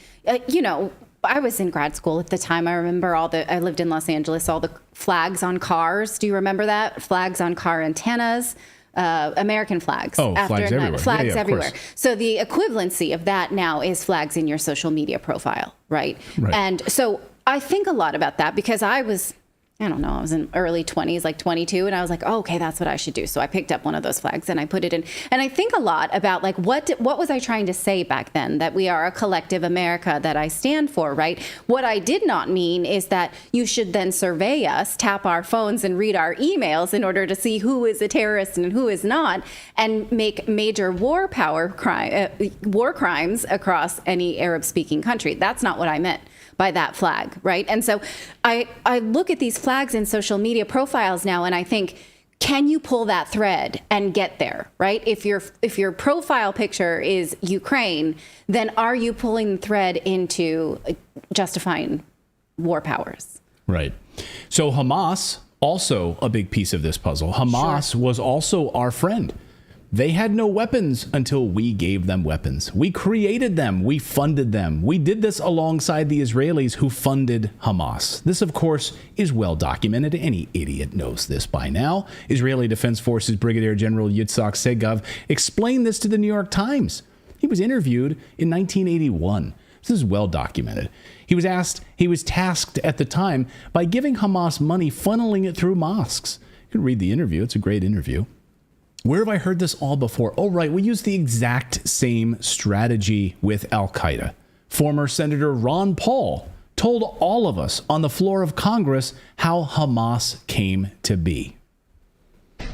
I was in grad school at the time. I remember I lived in Los Angeles, all the flags on cars. Do you remember that? Flags on car antennas, American flags. Oh, flags everywhere. Flags everywhere. Course. So the equivalency of that now is flags in your social media profile, right? And so I think a lot about that because I was I don't know, I was in early 20s, like 22, and I was like, oh, okay, that's what I should do. So I picked up one of those flags and I put it in. And I think a lot about like, what was I trying to say back then? That we are a collective America that I stand for, right? What I did not mean is that you should then survey us, tap our phones and read our emails in order to see who is a terrorist and who is not, and make major war crimes across any Arab-speaking country. That's not what I meant by that flag, right? And so I look at these flags in social media profiles now and I think, can you pull that thread and get there, right? If your profile picture is Ukraine, then are you pulling the thread into justifying war powers? Right. So Hamas, also a big piece of this puzzle. Hamas was also our friend. They had no weapons until we gave them weapons. We created them. We funded them. We did this alongside the Israelis who funded Hamas. This, of course, is well documented. Any idiot knows this by now. Israeli Defense Forces Brigadier General Yitzhak Segav explained this to the New York Times. He was interviewed in 1981. This is well documented. He was tasked at the time by giving Hamas money, funneling it through mosques. You can read the interview. It's a great interview. Where have I heard this all before? Oh, right. We use the exact same strategy with Al-Qaeda. Former Senator Ron Paul told all of us on the floor of Congress how Hamas came to be.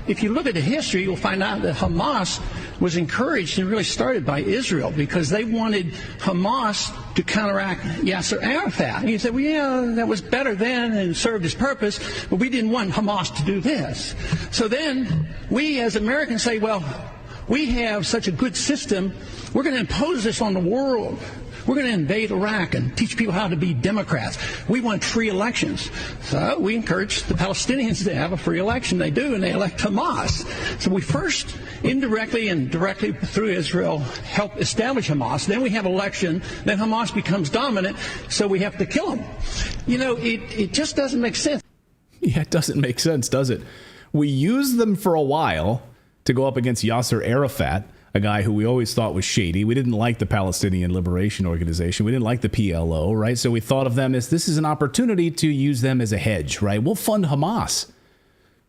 If you look at the history, you'll find out that Hamas was encouraged and really started by Israel because they wanted Hamas to counteract Yasser Arafat. And you say, well, yeah, that was better then and served its purpose, but we didn't want Hamas to do this. So then we as Americans say, well, we have such a good system, we're going to impose this on the world. We're going to invade Iraq and teach people how to be Democrats. We want free elections. So we encourage the Palestinians to have a free election. They do, and they elect Hamas. So we first, indirectly and directly through Israel, help establish Hamas. Then we have election. Then Hamas becomes dominant, so we have to kill them. You know, it just doesn't make sense. Yeah, it doesn't make sense, does it? We used them for a while to go up against Yasser Arafat, a guy who we always thought was shady. We didn't like the Palestinian Liberation Organization. We didn't like the PLO, right? So we thought of them as this is an opportunity to use them as a hedge, right? We'll fund Hamas.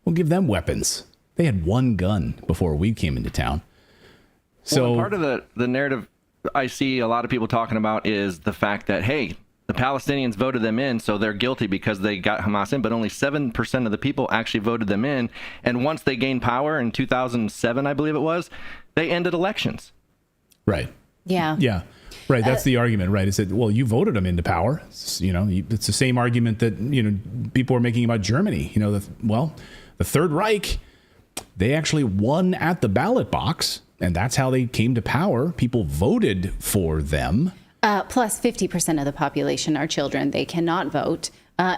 We'll give them weapons. They had one gun before we came into town. So part of the narrative I see a lot of people talking about is the fact that, hey, the Palestinians voted them in, so they're guilty because they got Hamas in, but only 7% of the people actually voted them in. And once they gained power in 2007, I believe it was, they ended elections. Right. Yeah. Yeah. Right. That's the argument, right? Is that, well, you voted them into power. It's the same argument that, people are making about Germany. The Third Reich, they actually won at the ballot box, and that's how they came to power. People voted for them. Plus 50% of the population are children. They cannot vote.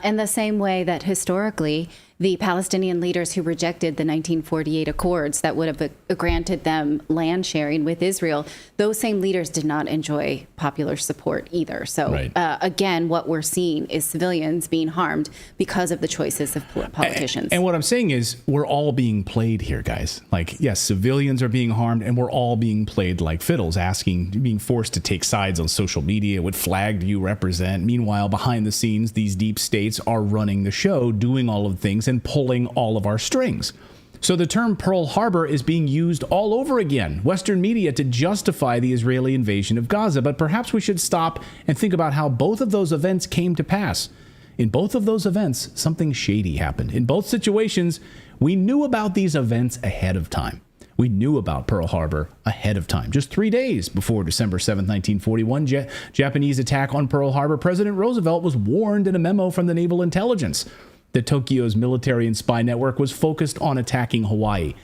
In the same way that historically, the Palestinian leaders who rejected the 1948 Accords that would have granted them land sharing with Israel, those same leaders did not enjoy popular support either. So right. Again, what we're seeing is civilians being harmed because of the choices of politicians. And what I'm saying is we're all being played here, guys. Like, yes, civilians are being harmed and we're all being played like fiddles, being forced to take sides on social media. What flag do you represent? Meanwhile, behind the scenes, these deep states are running the show, doing all of the things and pulling all of our strings. So the term Pearl Harbor is being used all over again, Western media, to justify the Israeli invasion of Gaza. But perhaps we should stop and think about how both of those events came to pass. In both of those events, something shady happened. In both situations, we knew about these events ahead of time. We knew about Pearl Harbor ahead of time. Just 3 days before December 7, 1941, Japanese attack on Pearl Harbor, President Roosevelt was warned in a memo from the Naval Intelligence that Tokyo's military and spy network was focused on attacking Hawaii.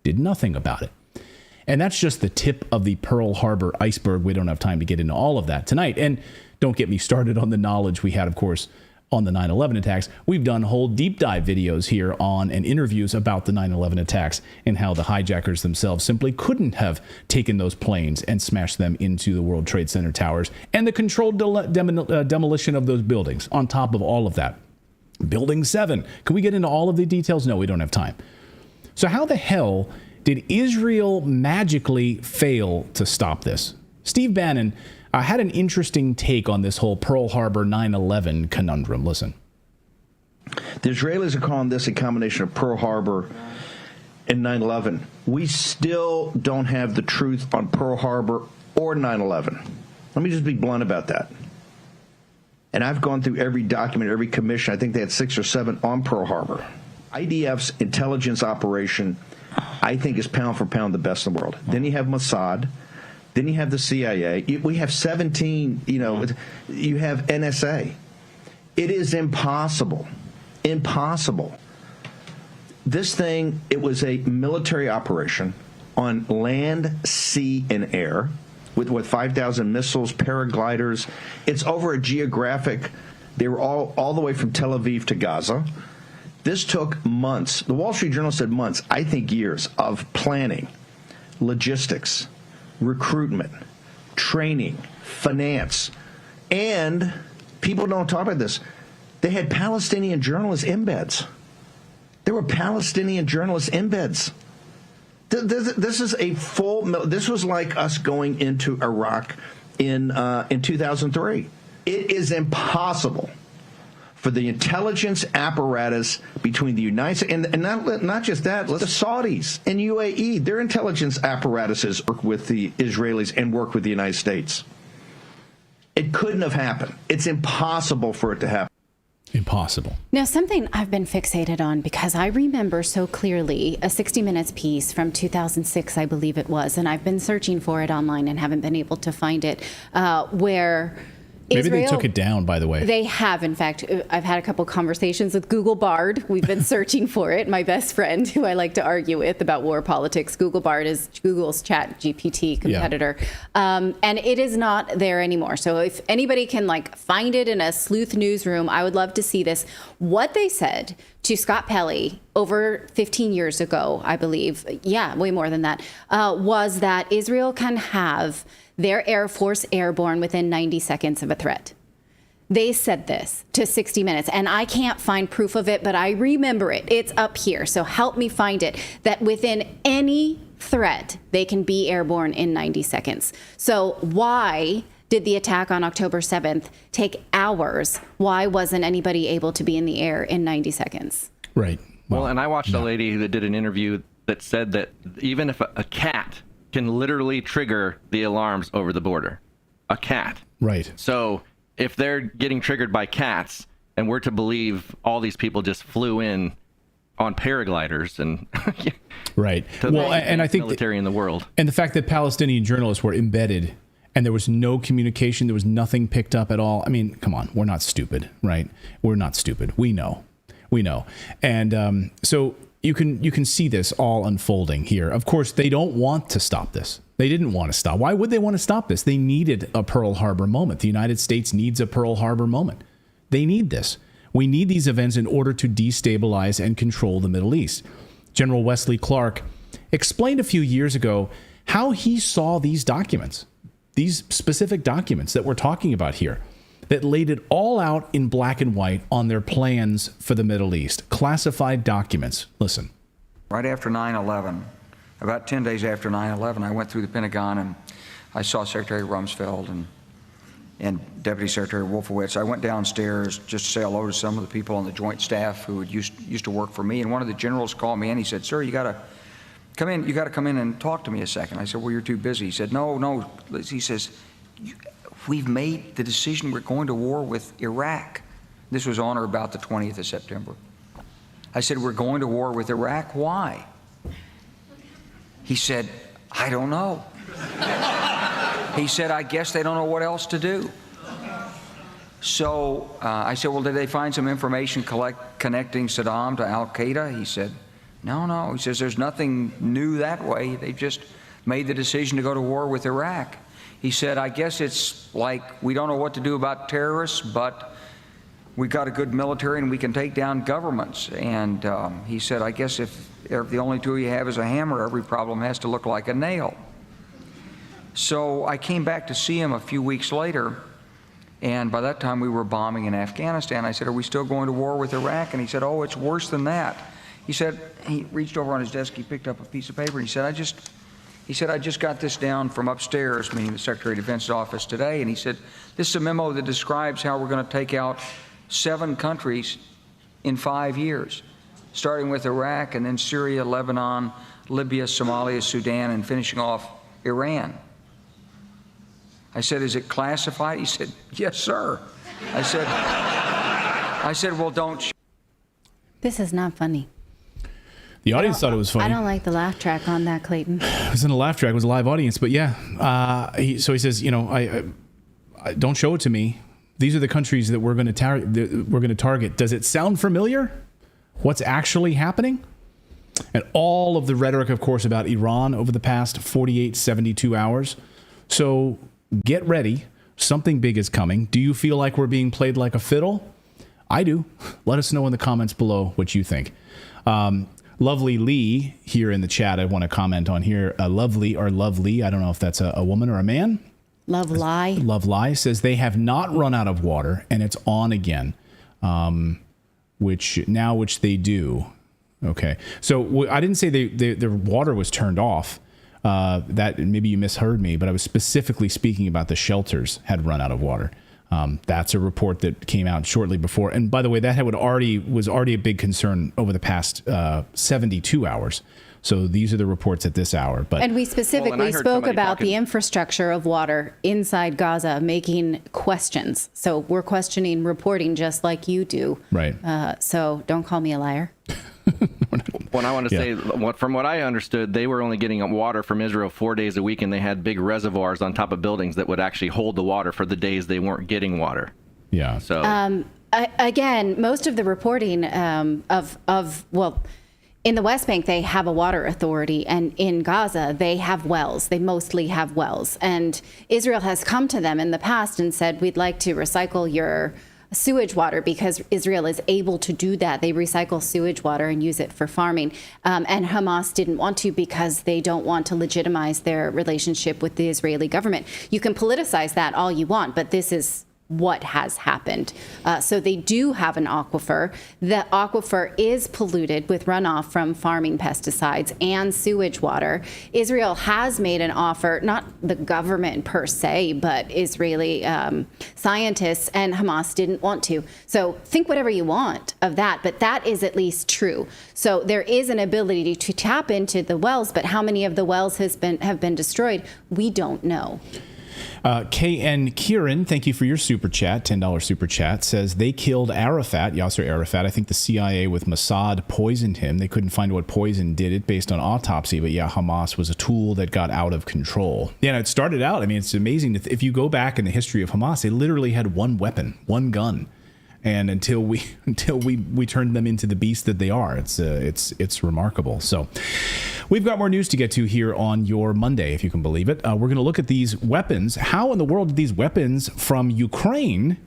Did nothing about it. And that's just the tip of the Pearl Harbor iceberg. We don't have time to get into all of that tonight. And don't get me started on the knowledge we had, of course, on the 9/11 attacks. We've done whole deep dive videos here on and interviews about the 9/11 attacks and how the hijackers themselves simply couldn't have taken those planes and smashed them into the World Trade Center towers and the controlled demolition of those buildings on top of all of that. Building 7. Can we get into all of the details? No, we don't have time. So how the hell did Israel magically fail to stop this? Steve Bannon had an interesting take on this whole Pearl Harbor 9/11 conundrum. Listen. The Israelis are calling this a combination of Pearl Harbor and 9/11. We still don't have the truth on Pearl Harbor or 9/11. Let me just be blunt about that. And I've gone through every document, every commission. I think they had 6 or 7 on Pearl Harbor. IDF's intelligence operation, I think, is pound for pound the best in the world. Then you have Mossad. Then you have the CIA. We have 17, you have NSA. It is impossible. This thing, it was a military operation on land, sea, and air with 5,000 missiles, paragliders. It's over a geographic, they were all the way from Tel Aviv to Gaza. This took months. The Wall Street Journal said months, I think years, of planning, logistics, recruitment, training, finance, and people don't talk about this. They had Palestinian journalist embeds. There were Palestinian journalist embeds. This is a full. This was like us going into Iraq in 2003. It is impossible for the intelligence apparatus between the United States and not just that, the Saudis and UAE, their intelligence apparatuses work with the Israelis and work with the United States. It couldn't have happened. It's impossible for it to happen. Impossible. Now, something I've been fixated on because I remember so clearly a 60 Minutes piece from 2006, I believe it was, and I've been searching for it online and haven't been able to find it, where Maybe Israel, they took it down, by the way. They have, in fact. I've had a couple conversations with Google Bard. We've been searching for it. My best friend, who I like to argue with about war politics, Google Bard is Google's Chat GPT competitor. Yeah. And it is not there anymore. So if anybody can find it in a sleuth newsroom, I would love to see this. What they said to Scott Pelley over 15 years ago, I believe, way more than that, was that Israel can have their Air Force airborne within 90 seconds of a threat. They said this to 60 Minutes, and I can't find proof of it, but I remember it. It's up here, so help me find it, that within any threat, they can be airborne in 90 seconds. So why did the attack on October 7th take hours? Why wasn't anybody able to be in the air in 90 seconds? Right. Well, and I watched a lady that did an interview that said that even if a cat can literally trigger the alarms over the border. A cat. Right. So if they're getting triggered by cats, and we're to believe all these people just flew in on paragliders and right. Well, and I think military in the world. And the fact that Palestinian journalists were embedded and there was no communication, there was nothing picked up at all. I mean, come on, we're not stupid, right? We're not stupid. We know. And so you can see this all unfolding here. Of course, they don't want to stop this. They didn't want to stop. Why would they want to stop this? They needed a Pearl Harbor moment. The United States needs a Pearl Harbor moment. They need this. We need these events in order to destabilize and control the Middle East. General Wesley Clark explained a few years ago how he saw these documents, these specific documents that we're talking about here, that laid it all out in black and white on their plans for the Middle East. Classified documents. Listen. Right after 9/11, about 10 days after 9/11, I went through the Pentagon and I saw Secretary Rumsfeld and Deputy Secretary Wolfowitz. I went downstairs just to say hello to some of the people on the Joint Staff who had used to work for me. And one of the generals called me and he said, "Sir, you got to come in. You got to come in and talk to me a second." I said, "Well, you're too busy." He said, No. He says, "We've made the decision. We're going to war with Iraq." This was on or about the 20th of September. I said, "We're going to war with Iraq. Why?" He said, "I don't know." He said, "I guess they don't know what else to do." So I said, "Well, did they find some information connecting Saddam to Al-Qaeda?" He said, No. He says, "There's nothing new that way. They just made the decision to go to war with Iraq." He said, "I guess it's like we don't know what to do about terrorists, but we've got a good military and we can take down governments." And he said, "I guess if the only tool you have is a hammer, every problem has to look like a nail." So I came back to see him a few weeks later, and by that time we were bombing in Afghanistan. I said, "Are we still going to war with Iraq?" And he said, "Oh, it's worse than that." He said, he reached over on his desk, he picked up a piece of paper, and he said, I just got this down from upstairs, meaning the Secretary of Defense's office today, and he said, "This is a memo that describes how we're going to take out 7 countries in 5 years, starting with Iraq and then Syria, Lebanon, Libya, Somalia, Sudan, and finishing off Iran. I said, is it classified? He said, yes, sir. I said, well, don't. This is not funny. The audience thought it was funny. I don't like the laugh track on that, Clayton. It wasn't a laugh track. It was a live audience. But yeah, so he says, I don't show it to me. These are the countries that we're going to target. Does it sound familiar? What's actually happening? And all of the rhetoric, of course, about Iran over the past 48, 72 hours. So get ready. Something big is coming. Do you feel like we're being played like a fiddle? I do. Let us know in the comments below what you think. Lovely Lee here in the chat, I want to comment on here. Lovely, I don't know if that's a woman or a man. Love Lie says they have not run out of water and it's on again, which they do. Okay, so I didn't say their water was turned off. That maybe you misheard me, but I was specifically speaking about the shelters had run out of water. That's a report that came out shortly before. And by the way, that was already a big concern over the past 72 hours. So these are the reports at this hour. And we specifically spoke about the infrastructure of water inside Gaza, making questions. So we're questioning reporting just like you do. Right. So don't call me a liar. Well, I want to say, from what I understood, they were only getting water from Israel 4 days a week, and they had big reservoirs on top of buildings that would actually hold the water for the days they weren't getting water. Yeah. So again, most of the reporting in the West Bank, they have a water authority, and in Gaza, they have wells. They mostly have wells. And Israel has come to them in the past and said, we'd like to recycle your sewage water, because Israel is able to do that. They recycle sewage water and use it for farming. And Hamas didn't want to, because they don't want to legitimize their relationship with the Israeli government. You can politicize that all you want, but this is what has happened. So they do have an aquifer. The aquifer is polluted with runoff from farming pesticides and sewage water. Israel has made an offer, not the government per se, but Israeli scientists, and Hamas didn't want to. So think whatever you want of that, but that is at least true. So there is an ability to tap into the wells, but how many of the wells have been destroyed, we don't know. KN Kieran, thank you for your super chat, $10 super chat, says they killed Yasser Arafat. I think the CIA with Mossad poisoned him. They couldn't find what poison did it based on autopsy, but yeah, Hamas was a tool that got out of control. Yeah, and it started out, I mean, it's amazing. If you go back in the history of Hamas, they literally had one weapon, one gun. And until we turned them into the beast that they are, it's remarkable. So we've got more news to get to here on your Monday, if you can believe it. We're going to look at these weapons. How in the world did these weapons from Ukraine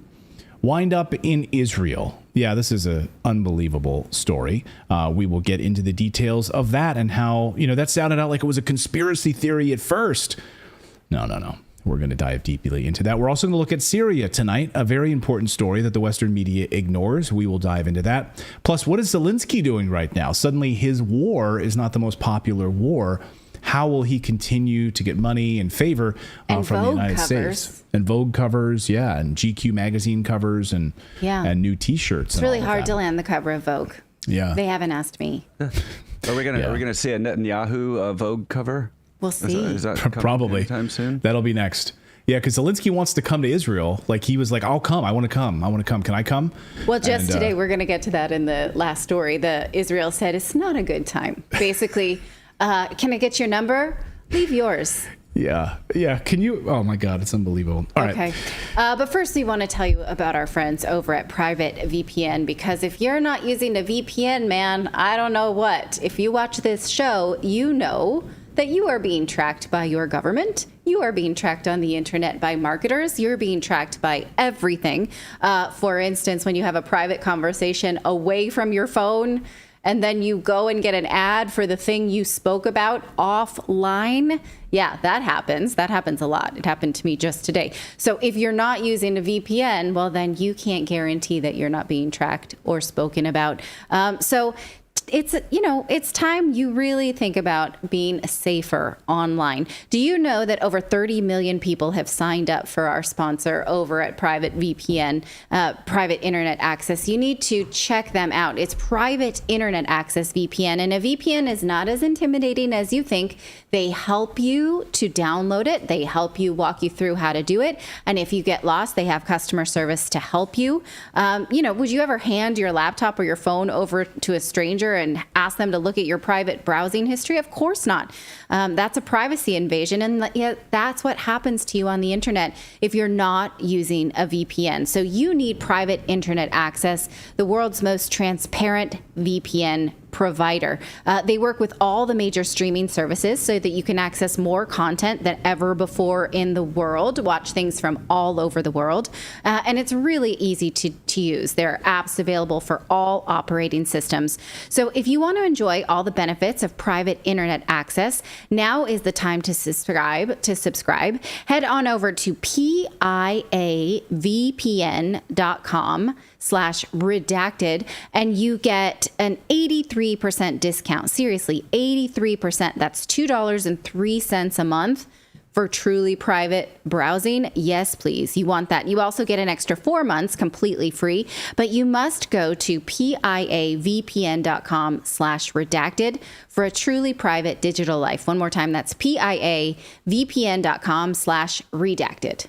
wind up in Israel? Yeah, this is an unbelievable story. We will get into the details of that and how, that sounded out like it was a conspiracy theory at first. No. We're going to dive deeply into that. We're also going to look at Syria tonight, a very important story that the Western media ignores. We will dive into that. Plus, what is Zelensky doing right now? Suddenly, his war is not the most popular war. How will he continue to get money and favor from the United States? And Vogue covers, and GQ magazine covers, and new T-shirts. It's really hard to land the cover of Vogue. Yeah, they haven't asked me. Are we gonna see a Netanyahu Vogue cover? We'll see. Is that probably anytime soon? That'll be next. Yeah, because Zelensky wants to come to Israel. Like, he was like, I'll come. I want to come. Can I come? Well, just today, we're going to get to that in the last story. Israel said it's not a good time. Basically, can I get your number? Leave yours. Yeah. Can you? Oh, my God. It's unbelievable. All right. Okay. But first, we want to tell you about our friends over at Private VPN, because if you're not using a VPN, man, I don't know what. If you watch this show, you know that you are being tracked by your government. You are being tracked on the internet by marketers. You're being tracked by everything. For instance, when you have a private conversation away from your phone, and then you go and get an ad for the thing you spoke about offline. Yeah, that happens. That happens a lot. It happened to me just today. So if you're not using a VPN, well, then you can't guarantee that you're not being tracked or spoken about. So it's time you really think about being safer online. Do you know that over 30 million people have signed up for our sponsor over at Private VPN, Private Internet Access? You need to check them out. It's Private Internet Access VPN, and a VPN is not as intimidating as you think. They help you to download it. They help you, walk you through how to do it. And if you get lost, they have customer service to help you. Would you ever hand your laptop or your phone over to a stranger and ask them to look at your private browsing history? Of course not. That's a privacy invasion, and that's what happens to you on the internet if you're not using a VPN. So you need Private Internet Access, the world's most transparent VPN provider. They work with all the major streaming services so that you can access more content than ever before in the world, watch things from all over the world. And it's really easy to use. There are apps available for all operating systems. So if you want to enjoy all the benefits of Private Internet Access, now is the time to subscribe. Head on over to piavpn.com/redacted and you get an 83% discount. Seriously, 83%. That's $2.03 a month for truly private browsing. Yes, please. You want that. You also get an extra 4 months completely free, but you must go to piavpn.com/redacted for a truly private digital life. One more time. That's piavpn.com/redacted.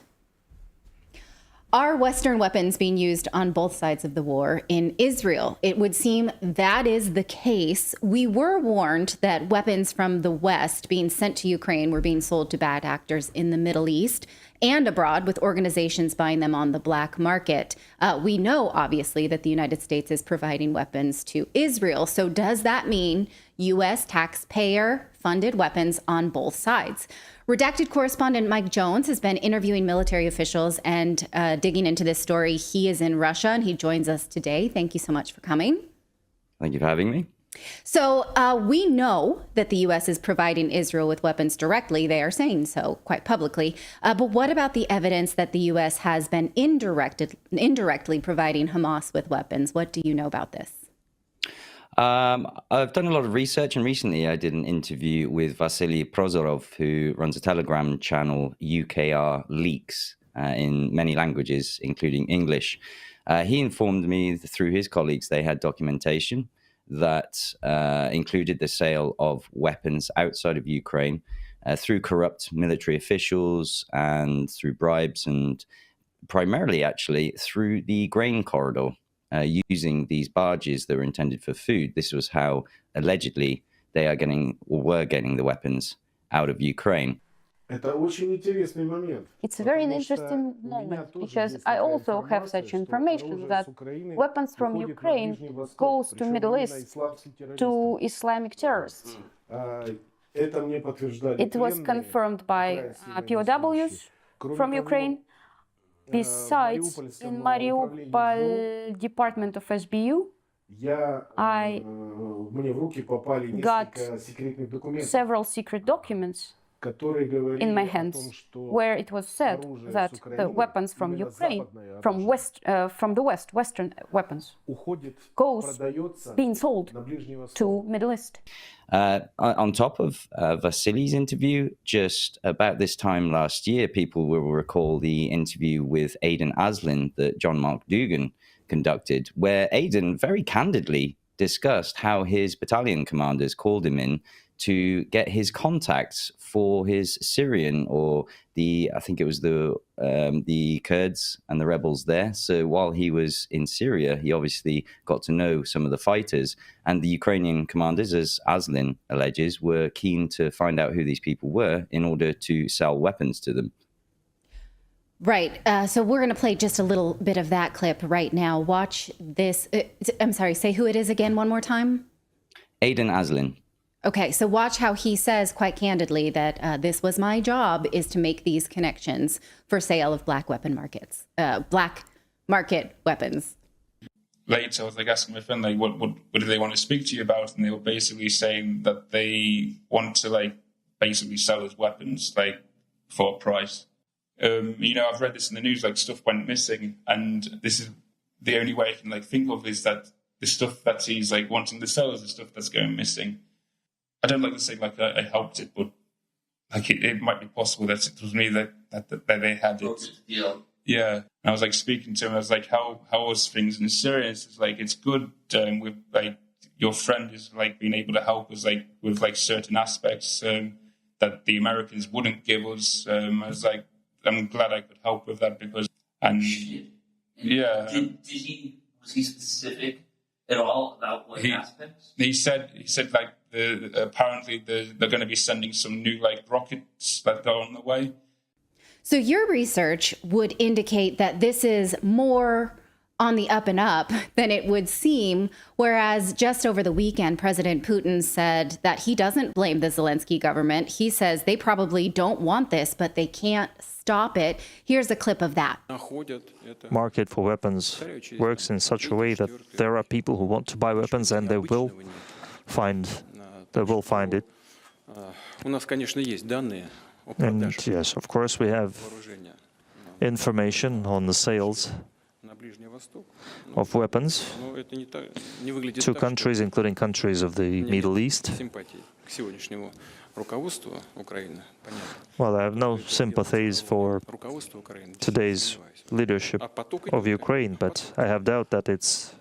Are Western weapons being used on both sides of the war in Israel? It would seem that is the case. We were warned that weapons from the West being sent to Ukraine were being sold to bad actors in the Middle East and abroad, with organizations buying them on the black market. We know, obviously, that the United States is providing weapons to Israel. So does that mean U.S. taxpayer-funded weapons on both sides? Redacted correspondent Mike Jones has been interviewing military officials and digging into this story. He is in Russia, and he joins us today. Thank you so much for coming. Thank you for having me. So we know that the U.S. is providing Israel with weapons directly. They are saying so quite publicly. But what about the evidence that the U.S. has been indirectly providing Hamas with weapons? What do you know about this? I've done a lot of research, and recently I did an interview with Vasily Prozorov, who runs a Telegram channel, UKR Leaks, in many languages, including English. He informed me through his colleagues they had documentation that included the sale of weapons outside of Ukraine through corrupt military officials and through bribes, and primarily actually through the grain corridor. Using these barges that were intended for food. This was how allegedly they are getting or were getting the weapons out of Ukraine. It's a very interesting moment because I also have such information that weapons from Ukraine goes to Middle East to Islamic terrorists. It was confirmed by POWs from Ukraine. Besides, in Mariupol Department of SBU, I got several secret documents in my hands, where it was said that the weapons from Ukraine, from the West, Western weapons, goes being sold to Middle East. On top of Vasily's interview, just about this time last year, people will recall the interview with Aidan Aslin that John Mark Dougan conducted, where Aidan very candidly discussed how his battalion commanders called him in to get his contacts for his Syrian, or I think it was the Kurds and the rebels there. So while he was in Syria, he obviously got to know some of the fighters, and the Ukrainian commanders, as Aslin alleges, were keen to find out who these people were in order to sell weapons to them. Right. So we're going to play just a little bit of that clip right now. Watch this. I'm sorry, say who it is again one more time. Aidan Aslin. Okay, so watch how he says quite candidly that this was my job, is to make these connections for sale of black market weapons. Later, I was asking my friend, what do they want to speak to you about? And they were basically saying that they want to basically sell us weapons for a price. I've read this in the news, stuff went missing, and this is the only way I can think of is that the stuff that he's like wanting to sell is the stuff that's going missing. I don't like to say like I helped it, but like it might be possible that it was me that they had it. Yeah. And I was like speaking to him. I was like, how was things in Syria? It's like it's good. With like your friend is like being able to help us like with like certain aspects that the Americans wouldn't give us. I was like, I'm glad I could help with that because yeah. Was he specific at all about what aspects? He said like apparently they're going to be sending some new like rockets that are on the way. So your research would indicate that this is more on the up and up than it would seem, whereas just over the weekend, President Putin said that he doesn't blame the Zelensky government. He says they probably don't want this, but they can't stop it. Here's a clip of that. Market for weapons works in such a way that there are people who want to buy weapons and they will find it. And yes, of course, we have information on the sales of weapons to countries, including countries of the Middle East. Well, I have no sympathies for today's leadership of Ukraine, but I have doubt that it's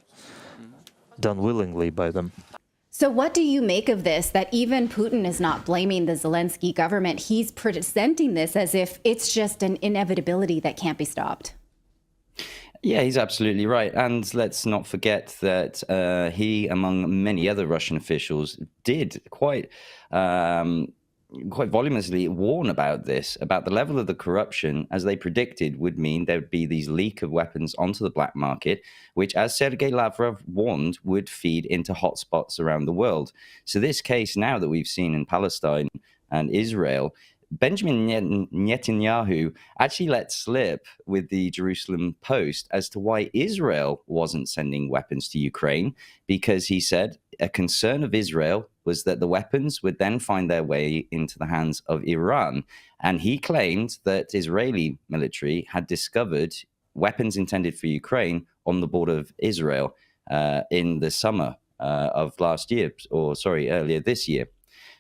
done willingly by them. So what do you make of this, that even Putin is not blaming the Zelensky government? He's presenting this as if it's just an inevitability that can't be stopped. Yeah, he's absolutely right. And let's not forget that he, among many other Russian officials, did quite voluminously warn about this, about the level of the corruption, as they predicted, would mean there would be these leak of weapons onto the black market, which, as Sergei Lavrov warned, would feed into hotspots around the world. So this case now that we've seen in Palestine and Israel, Benjamin Netanyahu actually let slip with the Jerusalem Post as to why Israel wasn't sending weapons to Ukraine, because he said a concern of Israel was that the weapons would then find their way into the hands of Iran. And he claimed that Israeli military had discovered weapons intended for Ukraine on the border of Israel in the summer of last year, earlier this year.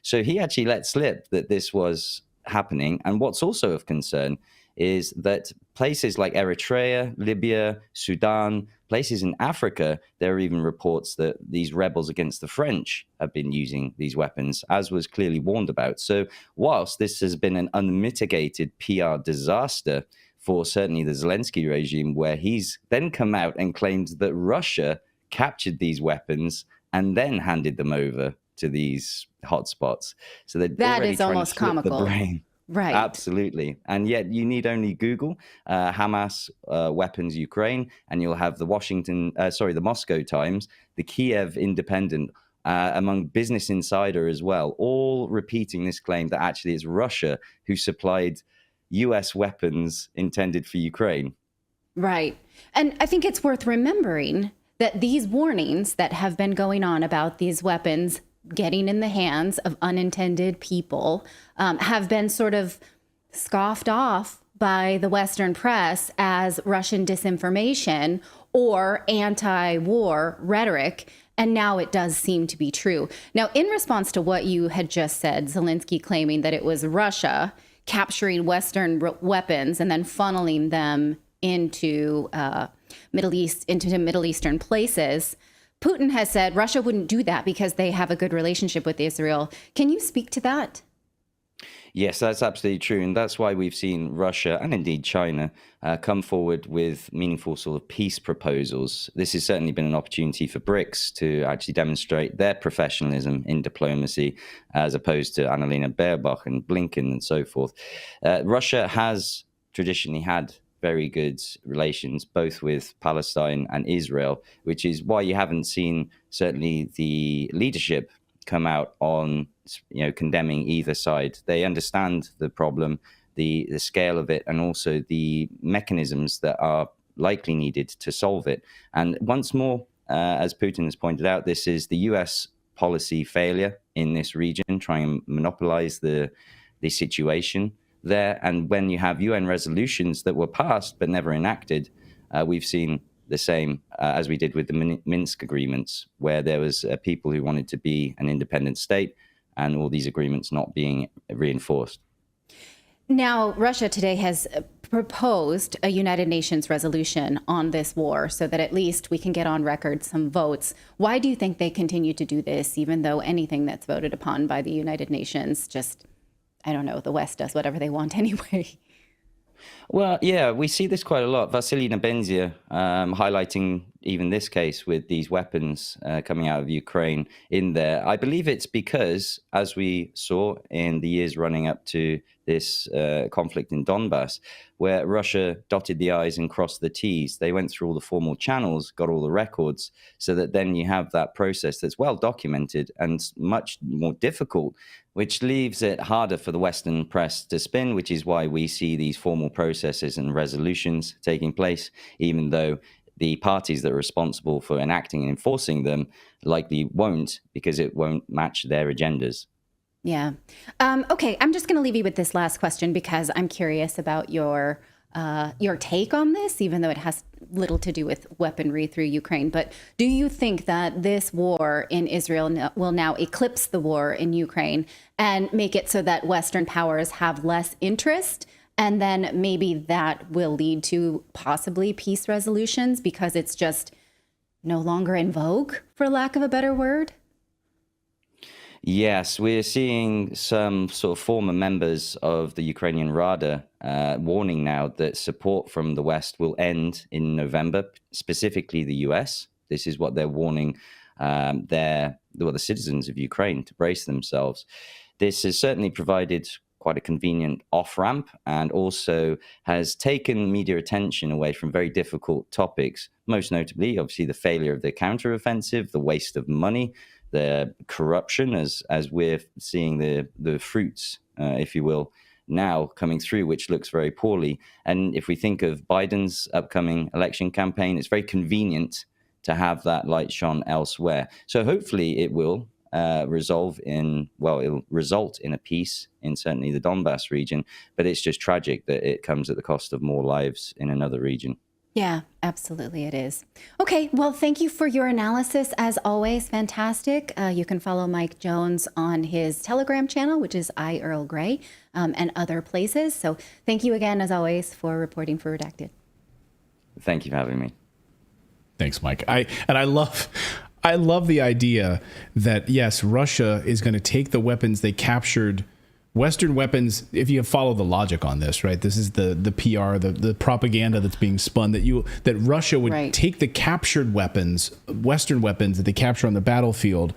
So he actually let slip that this was happening. And what's also of concern is that places like Eritrea, Libya, Sudan, places in Africa, there are even reports that these rebels against the French have been using these weapons, as was clearly warned about. So whilst this has been an unmitigated PR disaster for certainly the Zelensky regime, where he's then come out and claimed that Russia captured these weapons and then handed them over to these hotspots. So that is almost comical. The brain. Right. Absolutely. And yet you need only Google Hamas weapons Ukraine, and you'll have the Moscow Times, the Kiev Independent, among Business Insider as well, all repeating this claim that actually it's Russia who supplied US weapons intended for Ukraine. Right. And I think it's worth remembering that these warnings that have been going on about these weapons getting in the hands of unintended people have been sort of scoffed off by the Western press as Russian disinformation or anti-war rhetoric. And now it does seem to be true. Now, in response to what you had just said, Zelensky claiming that it was Russia capturing Western weapons and then funneling them into Middle Eastern places, Putin has said Russia wouldn't do that because they have a good relationship with Israel. Can you speak to that? Yes, that's absolutely true. And that's why we've seen Russia and indeed China come forward with meaningful sort of peace proposals. This has certainly been an opportunity for BRICS to actually demonstrate their professionalism in diplomacy, as opposed to Annalena Baerbock and Blinken and so forth. Russia has traditionally had very good relations, both with Palestine and Israel, which is why you haven't seen certainly the leadership come out on, condemning either side. They understand the problem, the scale of it, and also the mechanisms that are likely needed to solve it. And once more, as Putin has pointed out, this is the US policy failure in this region, trying to monopolize the situation there. And when you have UN resolutions that were passed but never enacted, we've seen the same as we did with the Minsk agreements, where there was people who wanted to be an independent state and all these agreements not being reinforced. Now, Russia today has proposed a United Nations resolution on this war so that at least we can get on record some votes. Why do you think they continue to do this, even though anything that's voted upon by the United Nations just, I don't know, the West does whatever they want anyway? Well, yeah, we see this quite a lot. Vasily Nebenzia highlighting even this case with these weapons coming out of Ukraine in there. I believe it's because, as we saw in the years running up to this conflict in Donbass, where Russia dotted the I's and crossed the T's, they went through all the formal channels, got all the records, so that then you have that process that's well documented and much more difficult, which leaves it harder for the Western press to spin, which is why we see these formal processes and resolutions taking place, even though the parties that are responsible for enacting and enforcing them likely won't, because it won't match their agendas. Yeah. Okay, I'm just going to leave you with this last question because I'm curious about your take on this, even though it has little to do with weaponry through Ukraine. But do you think that this war in Israel will now eclipse the war in Ukraine and make it so that Western powers have less interest? And then maybe that will lead to possibly peace resolutions because it's just no longer in vogue, for lack of a better word? Yes, we're seeing some sort of former members of the Ukrainian Rada warning now that support from the West will end in November, specifically the US. This is what they're warning the citizens of Ukraine to brace themselves. This has certainly provided quite a convenient off-ramp and also has taken media attention away from very difficult topics, most notably, obviously, the failure of the counteroffensive, the waste of money, the corruption, as we're seeing the fruits, if you will, now coming through, which looks very poorly. And if we think of Biden's upcoming election campaign, it's very convenient to have that light shone elsewhere. So hopefully it will it'll result in a peace in certainly the Donbass region, but it's just tragic that it comes at the cost of more lives in another region. Yeah, absolutely it is. Okay, well, thank you for your analysis. As always, fantastic. You can follow Mike Jones on his Telegram channel, which is @EarlGrey, and other places. So thank you again, as always, for reporting for Redacted. Thank you for having me. Thanks, Mike. I love the idea that, yes, Russia is going to take the weapons they captured, Western weapons. If you follow the logic on this, right? This is the PR, the propaganda that's being spun that Russia would take the captured weapons, Western weapons that they capture on the battlefield,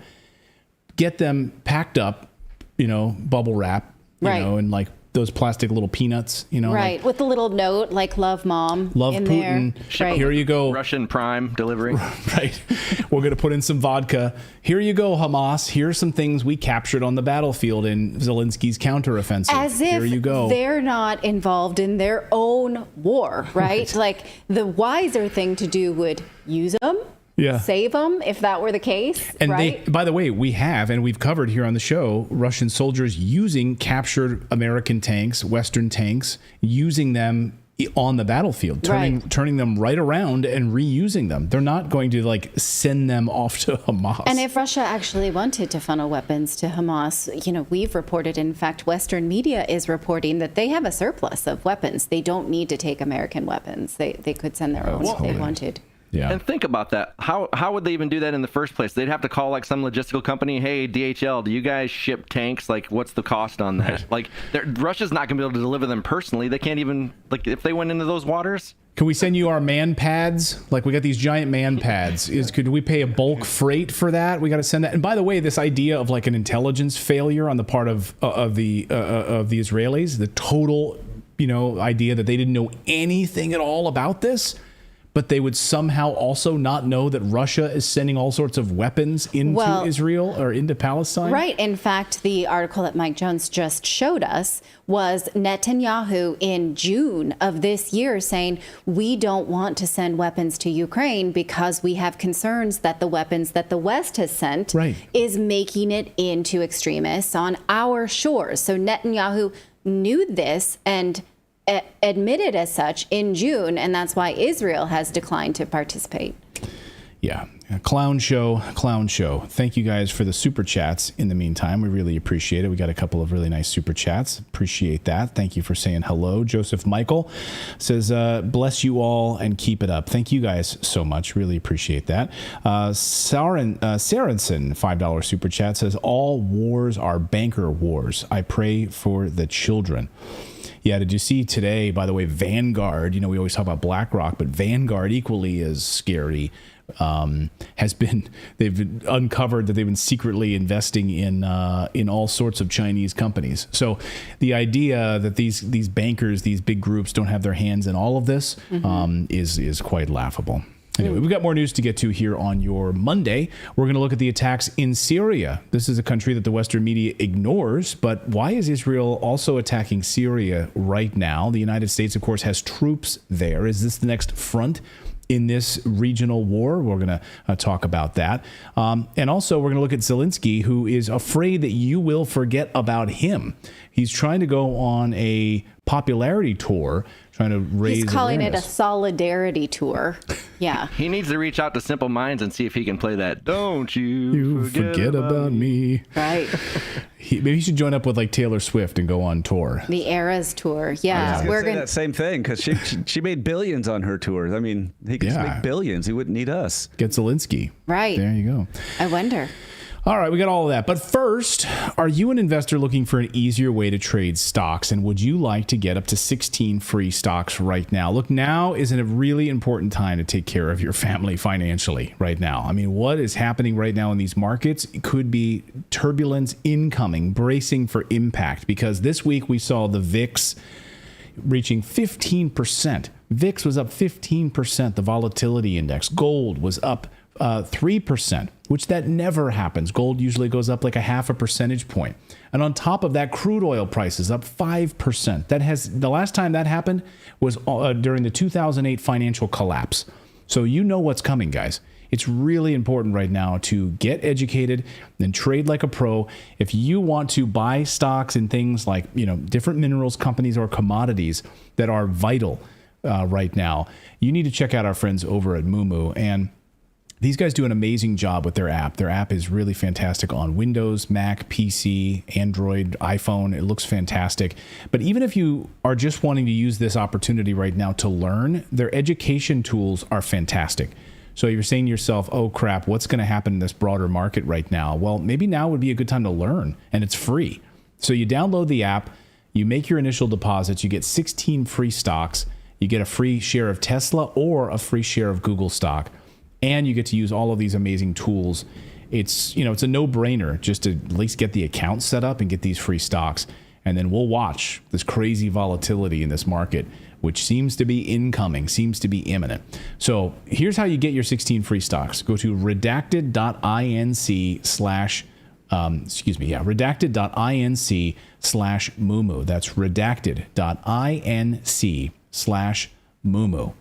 get them packed up, bubble wrap, and like those plastic little peanuts, right, with the little note like "Love Mom," love in Putin. There. Right. Here you go, Russian Prime delivery. Right, we're gonna put in some vodka. Here you go, Hamas. Here's some things we captured on the battlefield in Zelensky's counteroffensive. As if here you go. They're not involved in their own war, right? Like the wiser thing to do would use them. Yeah. Save them if that were the case. And right? by the way, we've covered here on the show, Russian soldiers using captured American tanks, Western tanks, using them on the battlefield, turning them right around and reusing them. They're not going to send them off to Hamas. And if Russia actually wanted to funnel weapons to Hamas, we've reported, in fact, Western media is reporting that they have a surplus of weapons. They don't need to take American weapons. They could send their own if they wanted. Yeah. And think about that. How would they even do that in the first place? They'd have to call some logistical company. Hey, DHL, do you guys ship tanks? What's the cost on that? Russia's not going to be able to deliver them personally. They can't even, if they went into those waters. Can we send you our man pads? We got these giant man pads. Could we pay a bulk freight for that? We got to send that. And by the way, this idea of an intelligence failure on the part of the Israelis, the total, idea that they didn't know anything at all about this, but they would somehow also not know that Russia is sending all sorts of weapons into Israel or into Palestine? Right. In fact, the article that Mike Jones just showed us was Netanyahu in June of this year saying, we don't want to send weapons to Ukraine because we have concerns that the weapons that the West has sent is making it into extremists on our shores. So Netanyahu knew this and admitted as such in June, and that's why Israel has declined to participate. Yeah, clown show. Thank you guys for the super chats in the meantime. We really appreciate it. We got a couple of really nice super chats. Appreciate that. Thank you for saying hello. Joseph Michael says, bless you all and keep it up. Thank you guys so much. Really appreciate that. Sarensen, $5 super chat, says, all wars are banker wars. I pray for the children. Yeah, did you see today, by the way, Vanguard, we always talk about BlackRock, but Vanguard, equally as scary, they've uncovered that they've been secretly investing in all sorts of Chinese companies. So the idea that these bankers, these big groups don't have their hands in all of this is quite laughable. Anyway, we've got more news to get to here on your Monday. We're going to look at the attacks in Syria. This is a country that the Western media ignores, but why is Israel also attacking Syria right now? The United States, of course, has troops there. Is this the next front in this regional war? We're going to talk about that. And also, we're going to look at Zelensky, who is afraid that you will forget about him. He's trying to go on a popularity tour, trying to raise He's calling awareness. it a solidarity tour. Yeah. He needs to reach out to Simple Minds and see if he can play that. Don't you forget about me. Right. Maybe he should join up with like Taylor Swift and go on tour. The Eras tour. Yeah. We're going to say that same thing because she made billions on her tours. I mean, he could make billions. He wouldn't need us. Get Zelensky. Right. There you go. I wonder. All right, we got all of that. But first, are you an investor looking for an easier way to trade stocks? And would you like to get up to 16 free stocks right now? Look, now is a really important time to take care of your family financially right now. I mean, what is happening right now in these markets? It could be turbulence incoming, bracing for impact, because this week we saw the VIX reaching 15%. VIX was up 15%, the volatility index. Gold was up 3%, which that never happens. Gold usually goes up like a 0.5 percentage point. And on top of that, crude oil prices up 5%. The last time that happened was during the 2008 financial collapse. So you know what's coming, guys. It's really important right now to get educated and trade like a pro. If you want to buy stocks in things like, different minerals companies or commodities that are vital right now, you need to check out our friends over at Moomoo. And these guys do an amazing job with their app. Their app is really fantastic on Windows, Mac, PC, Android, iPhone. It looks fantastic. But even if you are just wanting to use this opportunity right now to learn, their education tools are fantastic. So you're saying to yourself, oh crap, what's going to happen in this broader market right now? Well, maybe now would be a good time to learn, and it's free. So you download the app, you make your initial deposits, you get 16 free stocks, you get a free share of Tesla or a free share of Google stock. And you get to use all of these amazing tools. It's a no-brainer just to at least get the account set up and get these free stocks. And then we'll watch this crazy volatility in this market, which seems to be incoming, seems to be imminent. So here's how you get your 16 free stocks. Go to redacted.inc/redacted.inc/Moomoo. That's redacted.inc/Moomoo.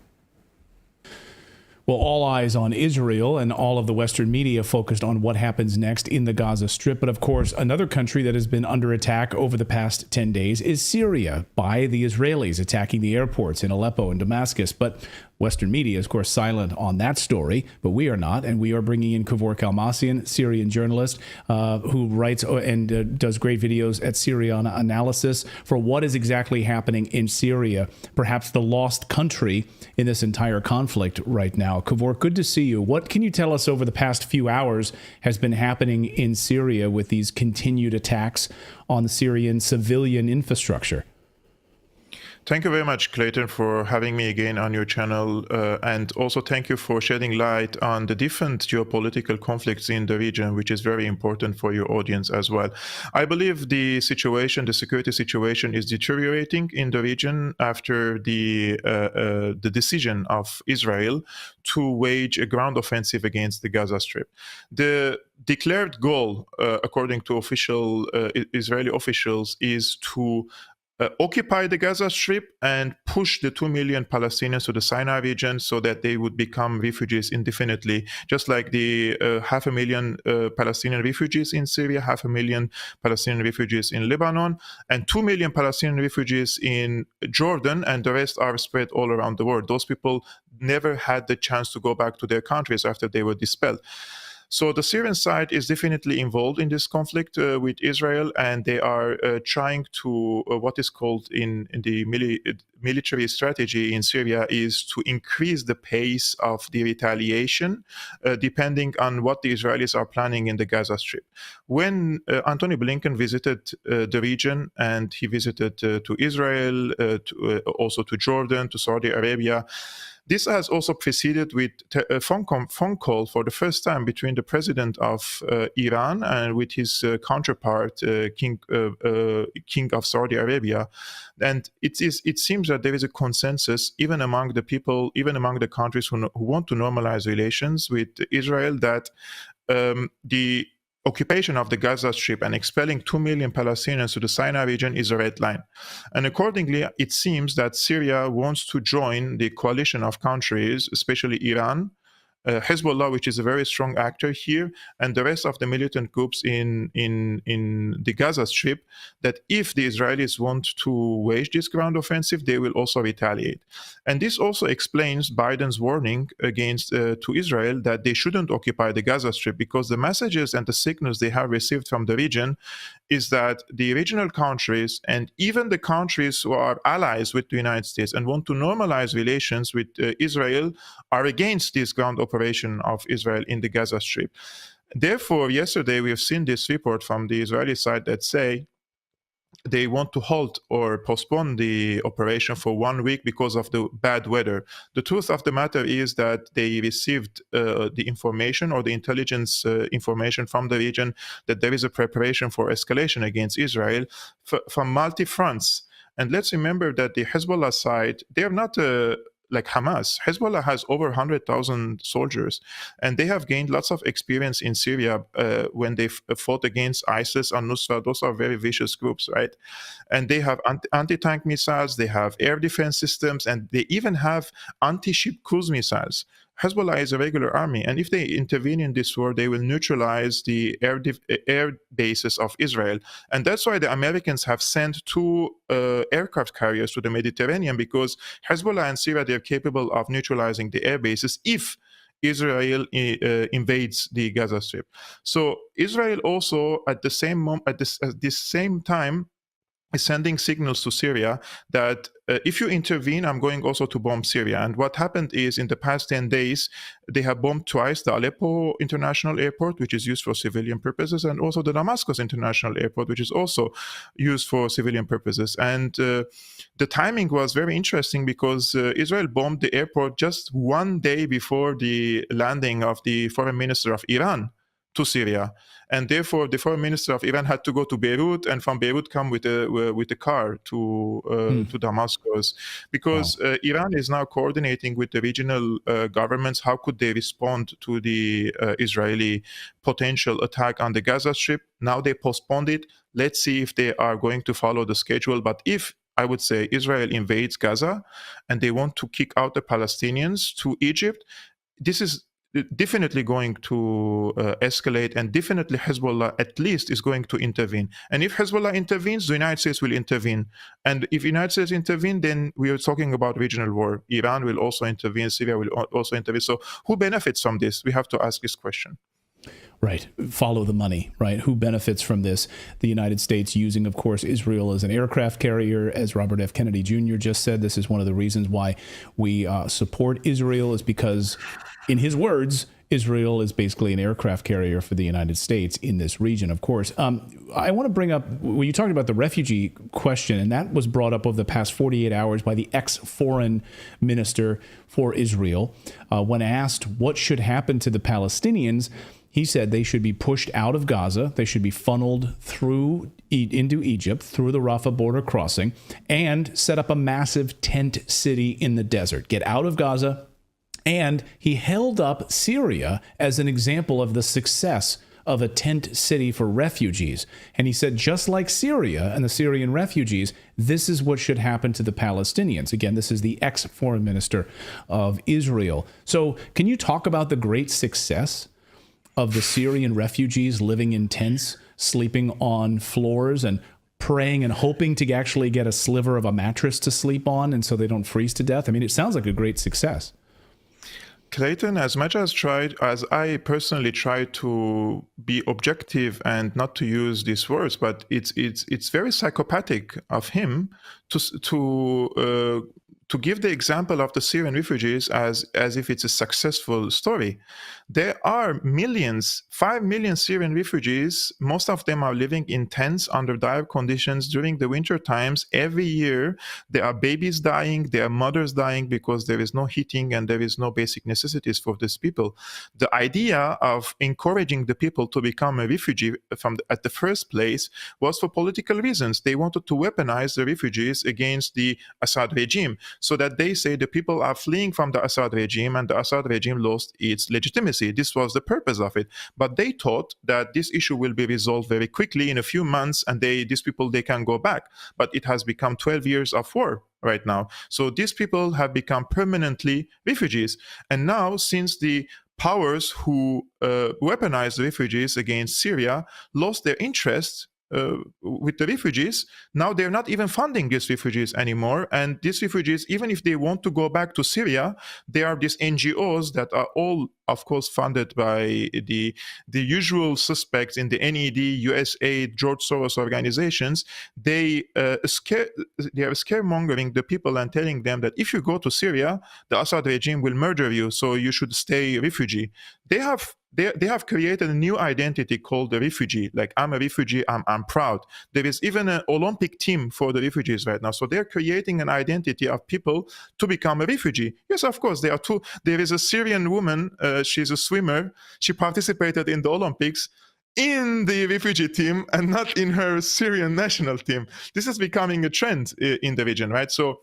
Well, all eyes on Israel, and all of the Western media focused on what happens next in the Gaza Strip. But of course, another country that has been under attack over the past 10 days is Syria, by the Israelis attacking the airports in Aleppo and Damascus. But Western media is, of course, silent on that story, but we are not. And we are bringing in Kevork Almassian, Syrian journalist, who writes and does great videos at Syriana Analysis for what is exactly happening in Syria, perhaps the lost country in this entire conflict right now. Kevork, good to see you. What can you tell us over the past few hours has been happening in Syria with these continued attacks on the Syrian civilian infrastructure? Thank you very much, Clayton, for having me again on your channel. And also thank you for shedding light on the different geopolitical conflicts in the region, which is very important for your audience as well. I believe the security situation is deteriorating in the region after the decision of Israel to wage a ground offensive against the Gaza Strip. The declared goal, according to official Israeli officials, is to occupy the Gaza Strip and push the 2 million Palestinians to the Sinai region so that they would become refugees indefinitely, just like the 500,000 Palestinian refugees in Syria, 500,000 Palestinian refugees in Lebanon, and 2 million Palestinian refugees in Jordan, and the rest are spread all around the world. Those people never had the chance to go back to their countries after they were dispelled. So the Syrian side is definitely involved in this conflict with Israel, and they are trying to, what is called in the military strategy in Syria, is to increase the pace of the retaliation, depending on what the Israelis are planning in the Gaza Strip. When Antony Blinken visited the region, and he visited to Israel, also to Jordan, to Saudi Arabia, this has also preceded with a phone call for the first time between the president of Iran and with his counterpart, King of Saudi Arabia. And it seems that there is a consensus, even among the people, even among the countries who want to normalize relations with Israel, that the occupation of the Gaza Strip and expelling 2 million Palestinians to the Sinai region is a red line. And accordingly, it seems that Syria wants to join the coalition of countries, especially Iran, Hezbollah, which is a very strong actor here, and the rest of the militant groups in the Gaza Strip, that if the Israelis want to wage this ground offensive, they will also retaliate. And this also explains Biden's warning against to Israel that they shouldn't occupy the Gaza Strip, because the messages and the signals they have received from the region is that the regional countries and even the countries who are allies with the United States and want to normalize relations with Israel are against this ground operation of Israel in the Gaza Strip. Therefore, yesterday we have seen this report from the Israeli side that say they want to halt or postpone the operation for 1 week because of the bad weather. The truth of the matter is that they received the information or the intelligence information from the region that there is a preparation for escalation against Israel from multi-fronts. And let's remember that the Hezbollah side, they are not like Hamas. Hezbollah has over 100,000 soldiers, and they have gained lots of experience in Syria when they fought against ISIS and Nusra. Those are very vicious groups, right? And they have anti-tank missiles, they have air defense systems, and they even have anti-ship cruise missiles. Hezbollah is a regular army, and if they intervene in this war, they will neutralize the air bases of Israel. And that's why the Americans have sent 2 aircraft carriers to the Mediterranean, because Hezbollah and Syria, they're capable of neutralizing the air bases if Israel invades the Gaza Strip. So Israel also at this same time is sending signals to Syria that if you intervene, I'm going also to bomb Syria. And what happened is, in the past 10 days, they have bombed twice the Aleppo International Airport, which is used for civilian purposes, and also the Damascus International Airport, which is also used for civilian purposes. And the timing was very interesting, because Israel bombed the airport just 1 day before the landing of the foreign minister of Iran to Syria. And therefore, the foreign minister of Iran had to go to Beirut, and from Beirut come with a car to Damascus, because Iran is now coordinating with the regional governments. How could they respond to the Israeli potential attack on the Gaza Strip? Now they postponed it. Let's see if they are going to follow the schedule. But if, I would say, Israel invades Gaza and they want to kick out the Palestinians to Egypt, this is definitely going to escalate, and definitely Hezbollah at least is going to intervene. And if Hezbollah intervenes, the United States will intervene. And if the United States intervene, then we are talking about regional war. Iran will also intervene, Syria will also intervene. So who benefits from this? We have to ask this question. Right. Follow the money, right? Who benefits from this? The United States using, of course, Israel as an aircraft carrier. As Robert F. Kennedy Jr. just said, this is one of the reasons why we support Israel, is because, in his words, Israel is basically an aircraft carrier for the United States in this region, of course. I want to bring up, when you talked about the refugee question, and that was brought up over the past 48 hours by the ex-foreign minister for Israel. When asked what should happen to the Palestinians, he said they should be pushed out of Gaza. They should be funneled into Egypt through the Rafah border crossing, and set up a massive tent city in the desert. Get out of Gaza. And he held up Syria as an example of the success of a tent city for refugees. And he said, just like Syria and the Syrian refugees, this is what should happen to the Palestinians. Again, this is the ex-foreign minister of Israel. So can you talk about the great success of the Syrian refugees living in tents, sleeping on floors, and praying and hoping to actually get a sliver of a mattress to sleep on and so they don't freeze to death? I mean, it sounds like a great success. Clayton, as much as I personally try to be objective and not to use these words, but it's very psychopathic of him to give the example of the Syrian refugees as if it's a successful story. There are millions, 5 million Syrian refugees. Most of them are living in tents under dire conditions during the winter times. Every year, there are babies dying, there are mothers dying because there is no heating and there is no basic necessities for these people. The idea of encouraging the people to become a refugee at the first place was for political reasons. They wanted to weaponize the refugees against the Assad regime, so that they say the people are fleeing from the Assad regime and the Assad regime lost its legitimacy. This was the purpose of it. But they thought that this issue will be resolved very quickly in a few months and these people can go back. But it has become 12 years of war right now. So these people have become permanently refugees. And now, since the powers who weaponized the refugees against Syria lost their interest with the refugees, now they're not even funding these refugees anymore. And these refugees, even if they want to go back to Syria, there are these NGOs that are all, of course, funded by the usual suspects in the NED, USAID, George Soros organizations. They are scaremongering the people and telling them that if you go to Syria, the Assad regime will murder you, so you should stay a refugee. They have created a new identity called the refugee. Like, I'm a refugee, I'm proud. There is even an Olympic team for the refugees right now. So they're creating an identity of people to become a refugee. Yes, of course, there is a Syrian woman, she's a swimmer. She participated in the Olympics in the refugee team and not in her Syrian national team. This is becoming a trend in the region, right? So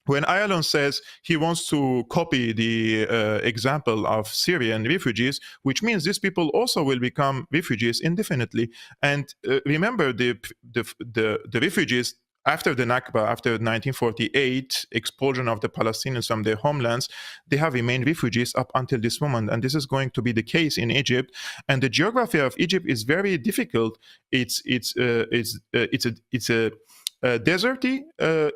when Ireland says he wants to copy the example of Syrian refugees, which means these people also will become refugees indefinitely. And remember, the refugees after the Nakba, after 1948 expulsion of the Palestinians from their homelands, they have remained refugees up until this moment. And this is going to be the case in Egypt. And the geography of Egypt is very difficult. It's a deserty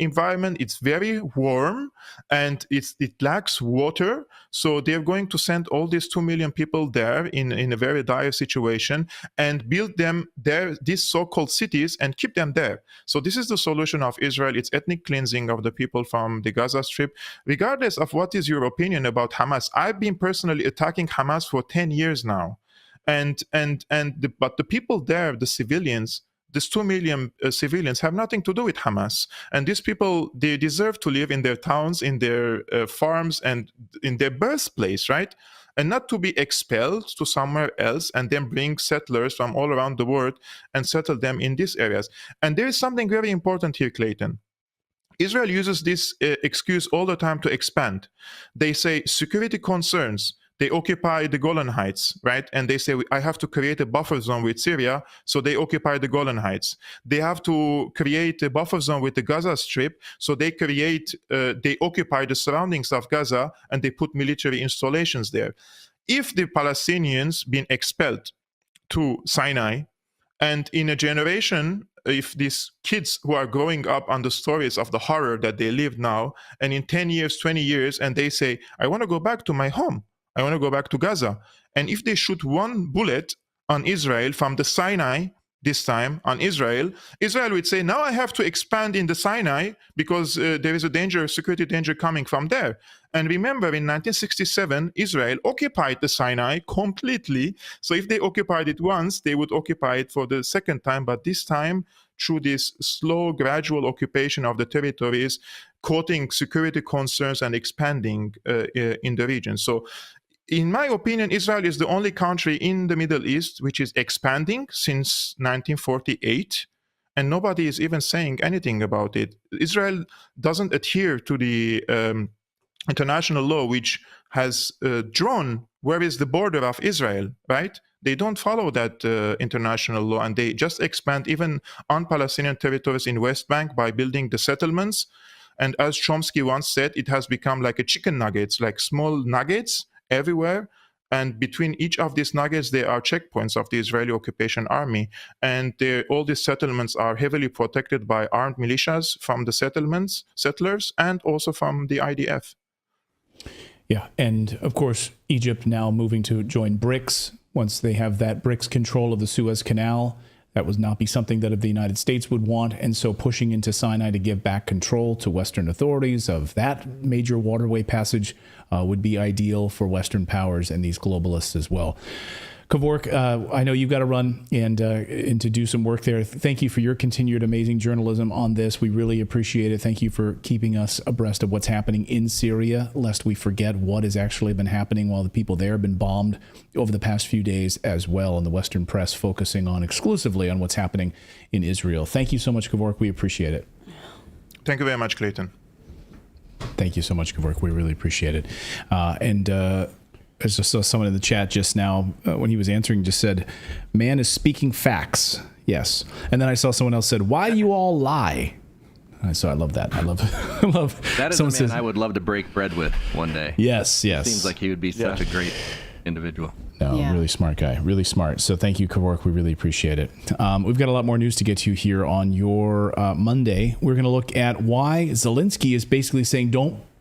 environment. It's very warm and it lacks water. So they're going to send all these 2 million people there in a very dire situation and build them there, these so-called cities, and keep them there. So this is the solution of Israel. It's ethnic cleansing of the people from the Gaza Strip. Regardless of what is your opinion about Hamas, I've been personally attacking Hamas for 10 years now. But the people there, the civilians, these 2 million civilians have nothing to do with Hamas. And these people, they deserve to live in their towns, in their farms, and in their birthplace, right? And not to be expelled to somewhere else and then bring settlers from all around the world and settle them in these areas. And there is something very important here, Clayton. Israel uses this excuse all the time to expand. They say security concerns. They occupy the Golan Heights, right? And they say, I have to create a buffer zone with Syria, so they occupy the Golan Heights. They have to create a buffer zone with the Gaza Strip, so they occupy the surroundings of Gaza, and they put military installations there. If the Palestinians been expelled to Sinai, and in a generation, if these kids who are growing up on the stories of the horror that they live now, and in 10 years, 20 years, and they say, I want to go back to my home, I want to go back to Gaza. And if they shoot one bullet on Israel from the Sinai, this time on Israel would say, now I have to expand in the Sinai because there is a security danger coming from there. And remember, in 1967, Israel occupied the Sinai completely. So if they occupied it once, they would occupy it for the second time. But this time, through this slow, gradual occupation of the territories, quoting security concerns and expanding in the region. So in my opinion, Israel is the only country in the Middle East which is expanding since 1948, and nobody is even saying anything about it. Israel doesn't adhere to the international law, which has drawn where is the border of Israel, right? They don't follow that international law, and they just expand even on Palestinian territories in West Bank by building the settlements. And as Chomsky once said, it has become like a chicken nuggets, like small nuggets everywhere. And between each of these nuggets, there are checkpoints of the Israeli occupation army. And all these settlements are heavily protected by armed militias from the settlers, and also from the IDF. Yeah, and of course, Egypt now moving to join BRICS. Once they have that BRICS control of the Suez Canal, that would not be something that the United States would want. And so pushing into Sinai to give back control to Western authorities of that major waterway passage would be ideal for Western powers and these globalists as well. Kevork, I know you've got to run and to do some work there. Thank you for your continued amazing journalism on this. We really appreciate it. Thank you for keeping us abreast of what's happening in Syria, lest we forget what has actually been happening while the people there have been bombed over the past few days as well, and the Western press focusing on exclusively on what's happening in Israel. Thank you so much, Kevork. We appreciate it. Thank you very much, Clayton. Thank you so much, Kevork. We really appreciate it. I just saw someone in the chat just now when he was answering just said, "Man is speaking facts." Yes. And then I saw someone else said, "Why do you all lie?" So I love that. I love that is a man I would love to break bread with one day. Yes. Seems like he would be such a great individual. No, really smart guy. Really smart. So thank you, Kevork. We really appreciate it. We've got a lot more news to get to here on your Monday. We're going to look at why Zelensky is basically saying,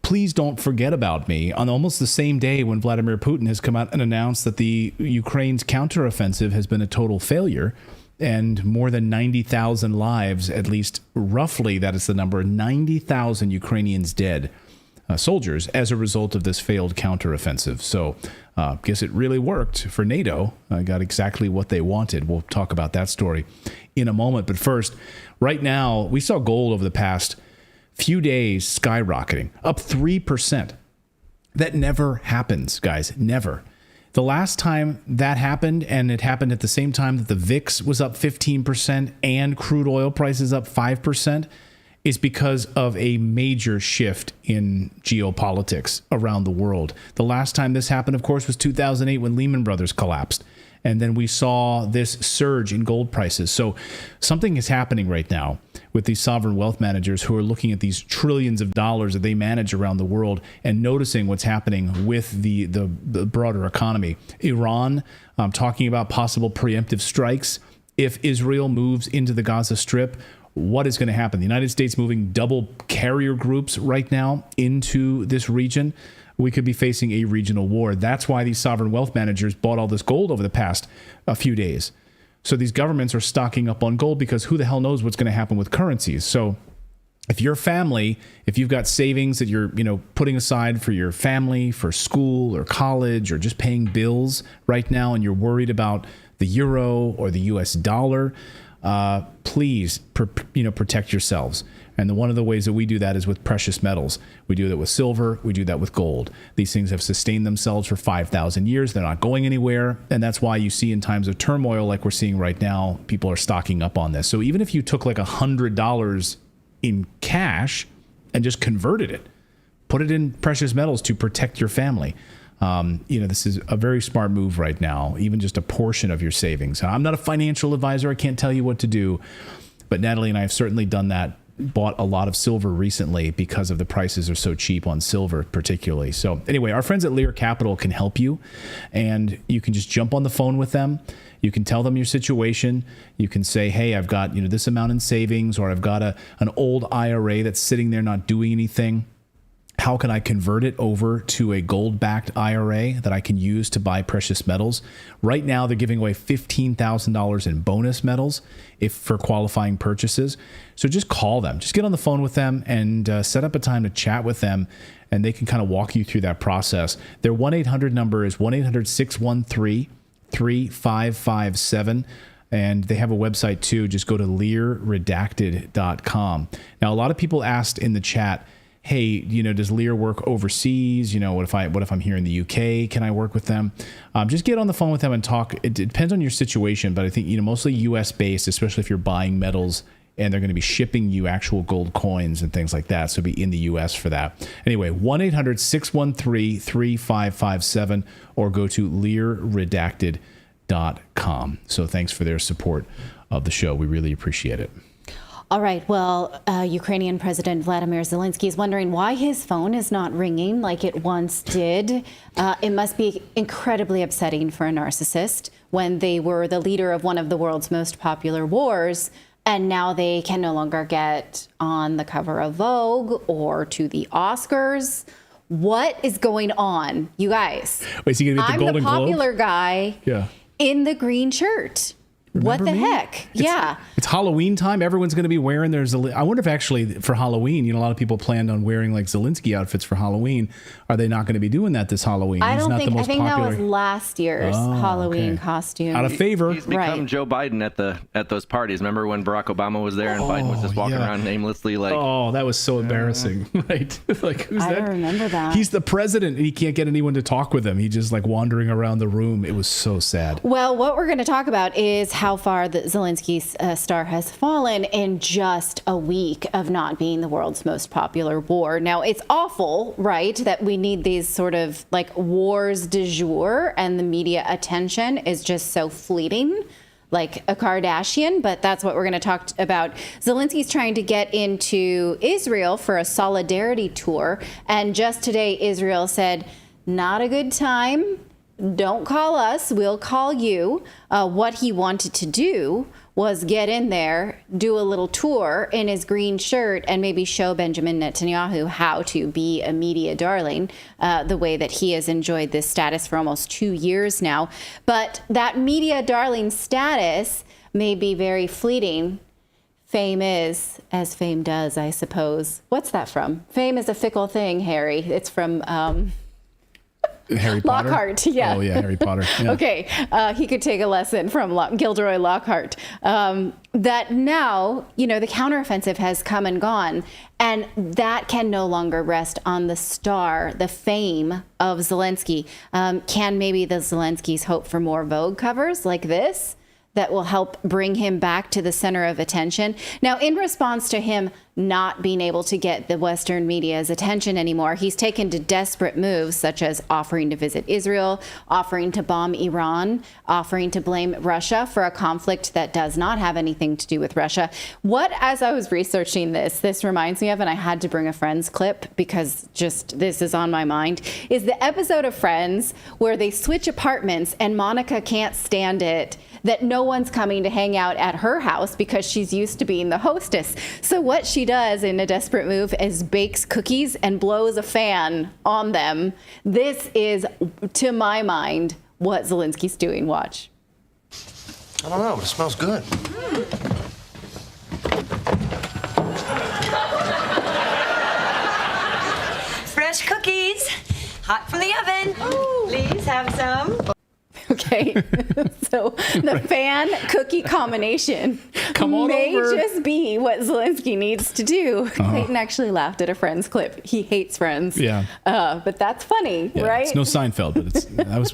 please don't forget about me, on almost the same day when Vladimir Putin has come out and announced that the Ukraine's counteroffensive has been a total failure, and more than 90,000 lives, at least roughly that is the number, 90,000 Ukrainians dead, soldiers, as a result of this failed counteroffensive. So I guess it really worked for NATO. Got exactly what they wanted. We'll talk about that story in a moment. But first, right now, we saw gold over the past few days skyrocketing, up 3%. That never happens, guys, never. The last time that happened, and it happened at the same time that the VIX was up 15% and crude oil prices up 5%, is because of a major shift in geopolitics around the world. The last time this happened, of course, was 2008 when Lehman Brothers collapsed. And then we saw this surge in gold prices. So something is happening right now with these sovereign wealth managers who are looking at these trillions of dollars that they manage around the world and noticing what's happening with the broader economy. Iran, talking about possible preemptive strikes if Israel moves into the Gaza Strip. What is going to happen? The United States moving double carrier groups right now into this region. We could be facing a regional war. That's why these sovereign wealth managers bought all this gold over the past few days. So these governments are stocking up on gold because who the hell knows what's going to happen with currencies. So if your family, if you've got savings that you're, putting aside for your family, for school or college or just paying bills right now, and you're worried about the euro or the US dollar, please, protect yourselves. And one of the ways that we do that is with precious metals. We do that with silver. We do that with gold. These things have sustained themselves for 5,000 years. They're not going anywhere. And that's why you see in times of turmoil like we're seeing right now, people are stocking up on this. So even if you took like $100 in cash and just converted it, put it in precious metals to protect your family. This is a very smart move right now, even just a portion of your savings. I'm not a financial advisor. I can't tell you what to do. But Natalie and I have certainly done that. Bought a lot of silver recently because of the prices are so cheap on silver particularly. So anyway, our friends at Lear Capital can help you, and you can just jump on the phone with them. You can tell them your situation. You can say, hey, I've got this amount in savings, or I've got an old IRA that's sitting there not doing anything. How can I convert it over to a gold-backed IRA that I can use to buy precious metals? Right now, they're giving away $15,000 in bonus metals for qualifying purchases. So just call them. Just get on the phone with them and set up a time to chat with them, and they can kind of walk you through that process. Their 1-800 number is 1-800-613-3557. And they have a website, too. Just go to learredacted.com. Now, a lot of people asked in the chat, hey, does Lear work overseas? What if I'm here in the UK? Can I work with them? Just get on the phone with them and talk. It depends on your situation, but I think, mostly US based, especially if you're buying metals and they're going to be shipping you actual gold coins and things like that. So be in the U.S. for that. Anyway, 1-800-613-3557 or go to LearRedacted.com. So thanks for their support of the show. We really appreciate it. All right. Well, Ukrainian President Vladimir Zelensky is wondering why his phone is not ringing like it once did. It must be incredibly upsetting for a narcissist when they were the leader of one of the world's most popular wars, and now they can no longer get on the cover of Vogue or to the Oscars. What is going on, you guys? Wait, is he going to get the Golden Globe? I'm the popular guy in the green shirt. What the heck? It's Halloween time. Everyone's going to be wearing their I wonder if actually for Halloween, a lot of people planned on wearing like Zelensky outfits for Halloween. Are they not going to be doing that this Halloween? I don't think. I think that was last year's Halloween costume. Out of favor. He's become Joe Biden at those parties. Remember when Barack Obama was there and Biden was just walking around aimlessly like? Oh, that was so embarrassing, right? Like who's that? I don't remember that. He's the president and he can't get anyone to talk with him. He just like wandering around the room. It was so sad. Well, what we're going to talk about is how far the Zelensky's star has fallen in just a week of not being the world's most popular war. Now, it's awful, right, that we need these sort of like wars du jour and the media attention is just so fleeting, like a Kardashian, but that's what we're going to talk about. Zelensky's trying to get into Israel for a solidarity tour, and just today Israel said, not a good time. Don't call us, we'll call you. What he wanted to do was get in there, do a little tour in his green shirt, and maybe show Benjamin Netanyahu how to be a media darling, the way that he has enjoyed this status for almost 2 years now. But that media darling status may be very fleeting. Fame is, as fame does, I suppose. What's that from? Fame is a fickle thing, Harry. It's from... Harry Potter? Lockhart, yeah. Oh, yeah, Harry Potter. Yeah. Okay, he could take a lesson from Gilderoy Lockhart. That now, the counteroffensive has come and gone, and that can no longer rest on the star, the fame of Zelensky. Can maybe the Zelenskys hope for more Vogue covers like this that will help bring him back to the center of attention? Now, in response to him not being able to get the Western media's attention anymore, he's taken to desperate moves such as offering to visit Israel, offering to bomb Iran, offering to blame Russia for a conflict that does not have anything to do with Russia. What, as I was researching this reminds me of, and I had to bring a Friends clip because just this is on my mind, is the episode of Friends where they switch apartments and Monica can't stand it that no one's coming to hang out at her house because she's used to being the hostess. So what she does in a desperate move is bakes cookies and blows a fan on them. This is, to my mind, what Zelensky's doing. Watch. I don't know, but it smells good. Fresh cookies, hot from the oven. Ooh. Please have some. Okay, so the fan cookie combination may just be what Zelensky needs to do. Clayton actually laughed at a Friends clip. He hates Friends. Yeah. But that's funny, right? It's no Seinfeld, but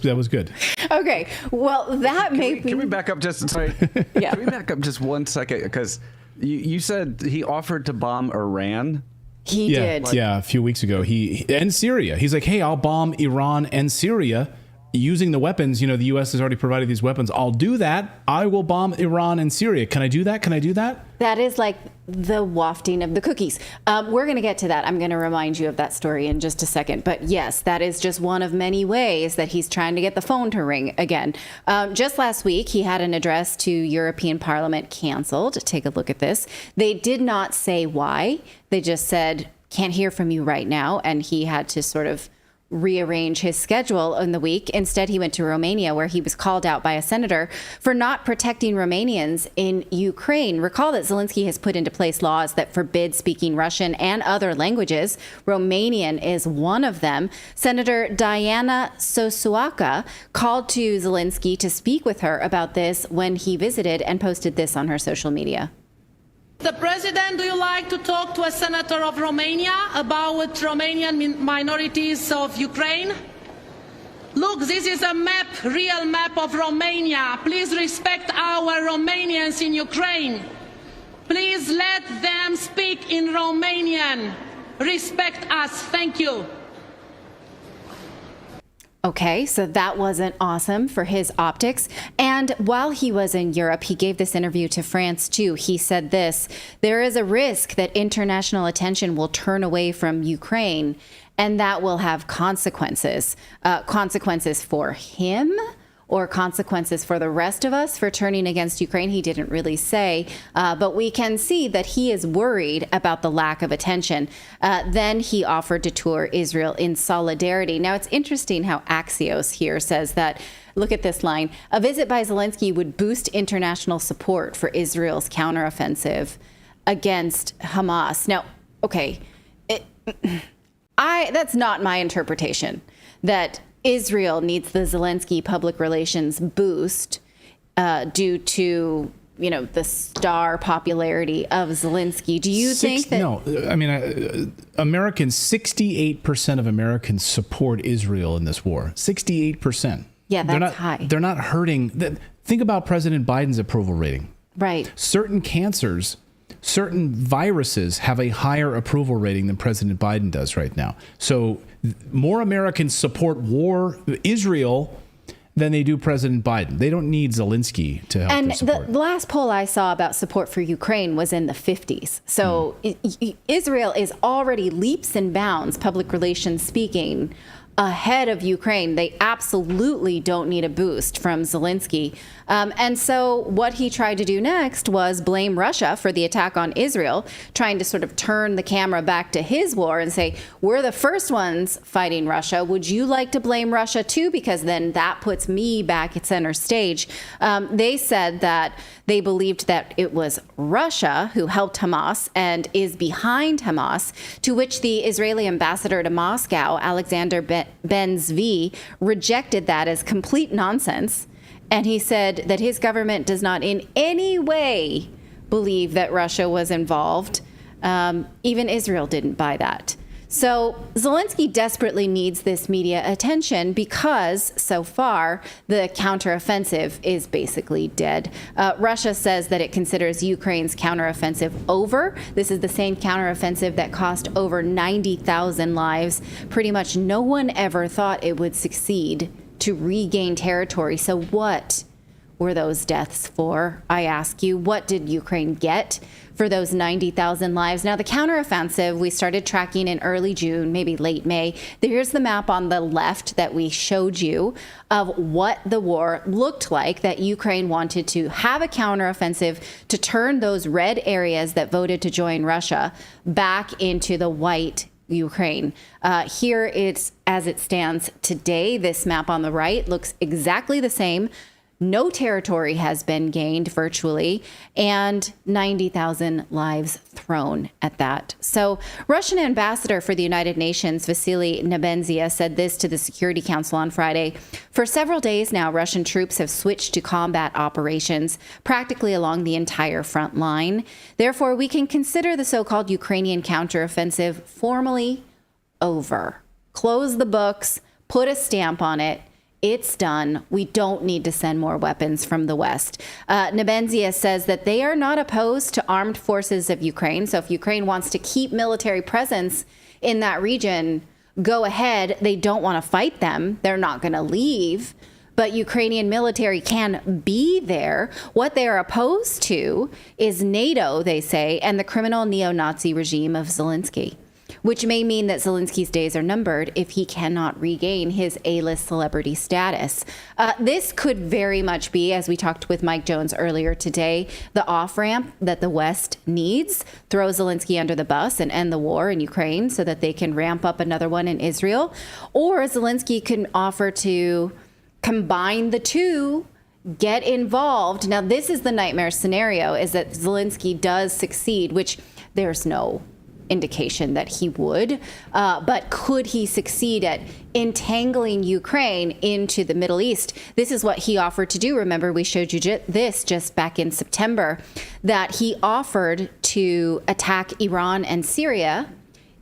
that was good. Okay, well, that may be... Can we back up just... Sorry. Yeah. Can we back up just 1 second? Because you said he offered to bomb Iran. He did. Yeah, a few weeks ago. And Syria. He's like, hey, I'll bomb Iran and Syria. Using the weapons, the U.S. has already provided these weapons. I'll do that. I will bomb Iran and Syria. Can I do that? Can I do that? That is like the wafting of the cookies. We're going to get to that. I'm going to remind you of that story in just a second. But yes, that is just one of many ways that he's trying to get the phone to ring again. Just last week, he had an address to European Parliament canceled. Take a look at this. They did not say why. They just said, can't hear from you right now. And he had to sort of rearrange his schedule in the week. Instead, he went to Romania, where he was called out by a senator for not protecting Romanians in Ukraine. Recall that Zelensky has put into place laws that forbid speaking Russian and other languages. Romanian is one of them. Senator Diana Sosuaca called to Zelensky to speak with her about this when he visited and posted this on her social media. Mr. President, do you like to talk to a senator of Romania about Romanian minorities of Ukraine? Look, this is a map, real map of Romania. Please respect our Romanians in Ukraine. Please let them speak in Romanian. Respect us. Thank you. Okay, so that wasn't awesome for his optics. And while he was in Europe, he gave this interview to France too. He said this: there is a risk that international attention will turn away from Ukraine, and that will have consequences. Consequences for him, or consequences for the rest of us for turning against Ukraine. He didn't really say, but we can see that he is worried about the lack of attention. Then he offered to tour Israel in solidarity. Now, it's interesting how Axios here says that, look at this line, a visit by Zelensky would boost international support for Israel's counteroffensive against Hamas. Now, okay, that's not my interpretation, that Israel needs the Zelensky public relations boost due to, the star popularity of Zelensky. Do you think that? No, I mean, 68% of Americans support Israel in this war. 68%. Yeah, that's high. They're not hurting. Think about President Biden's approval rating. Right. Certain cancers, certain viruses have a higher approval rating than President Biden does right now. So more Americans support Israel than they do President Biden. They don't need Zelensky to help their support. And the last poll I saw about support for Ukraine was in the 50s. So Israel is already leaps and bounds, public relations speaking, ahead of Ukraine. They absolutely don't need a boost from Zelensky. And so what he tried to do next was blame Russia for the attack on Israel, trying to sort of turn the camera back to his war and say, we're the first ones fighting Russia. Would you like to blame Russia too? Because then that puts me back at center stage. They said that they believed that it was Russia who helped Hamas and is behind Hamas, to which the Israeli ambassador to Moscow, Alexander Ben-Zvi, rejected that as complete nonsense. And he said that his government does not in any way believe that Russia was involved. Even Israel didn't buy that. So Zelensky desperately needs this media attention because so far the counteroffensive is basically dead. Russia says that it considers Ukraine's counteroffensive over. This is the same counteroffensive that cost over 90,000 lives. Pretty much no one ever thought it would succeed to regain territory. So what were those deaths for? I ask you, what did Ukraine get for those 90,000 lives? Now, the counteroffensive we started tracking in early June, maybe late May. Here's the map on the left that we showed you of what the war looked like, that Ukraine wanted to have a counteroffensive to turn those red areas that voted to join Russia back into the white Ukraine. Here it's as it stands today. This map on the right looks exactly the same. No territory has been gained virtually, and 90,000 lives thrown at that. So Russian ambassador for the United Nations, Vasily Nebenzia, said this to the Security Council on Friday. For several days now, Russian troops have switched to combat operations practically along the entire front line. Therefore, we can consider the so-called Ukrainian counteroffensive formally over. Close the books, put a stamp on it. It's done. We don't need to send more weapons from the West. Nebenzia says that they are not opposed to armed forces of Ukraine. So if Ukraine wants to keep military presence in that region, go ahead. They don't want to fight them. They're not going to leave. But Ukrainian military can be there. What they are opposed to is NATO, they say, and the criminal neo-Nazi regime of Zelensky, which may mean that Zelensky's days are numbered if he cannot regain his A-list celebrity status. This could very much be, as we talked with Mike Jones earlier today, the off-ramp that the West needs. Throw Zelensky under the bus and end the war in Ukraine so that they can ramp up another one in Israel. Or Zelensky can offer to combine the two, get involved. Now, this is the nightmare scenario, is that Zelensky does succeed, which there's no indication that he would, but could he succeed at entangling Ukraine into the Middle East? This is what he offered to do. Remember, we showed you this just back in September, that he offered to attack Iran and Syria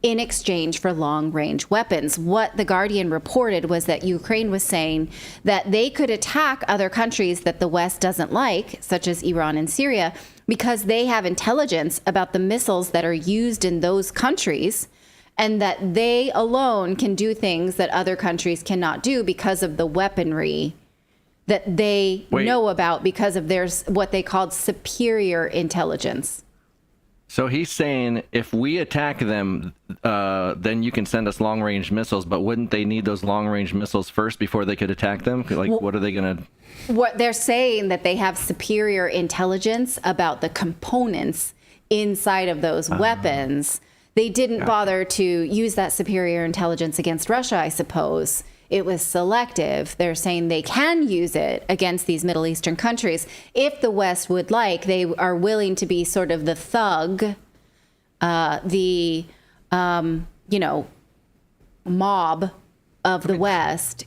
in exchange for long-range weapons. What The Guardian reported was that Ukraine was saying that they could attack other countries that the West doesn't like, such as Iran and Syria, because they have intelligence about the missiles that are used in those countries, and that they alone can do things that other countries cannot do because of the weaponry that they know about, because of their what they called superior intelligence. So he's saying if we attack them, then you can send us long-range missiles, but wouldn't they need those long-range missiles first before they could attack them? Like, what are they going to... What they're saying, that they have superior intelligence about the components inside of those weapons. They didn't bother to use that superior intelligence against Russia, I suppose. It was selective. They're saying they can use it against these Middle Eastern countries if the West would like. They are willing to be sort of the thug, mob of the West.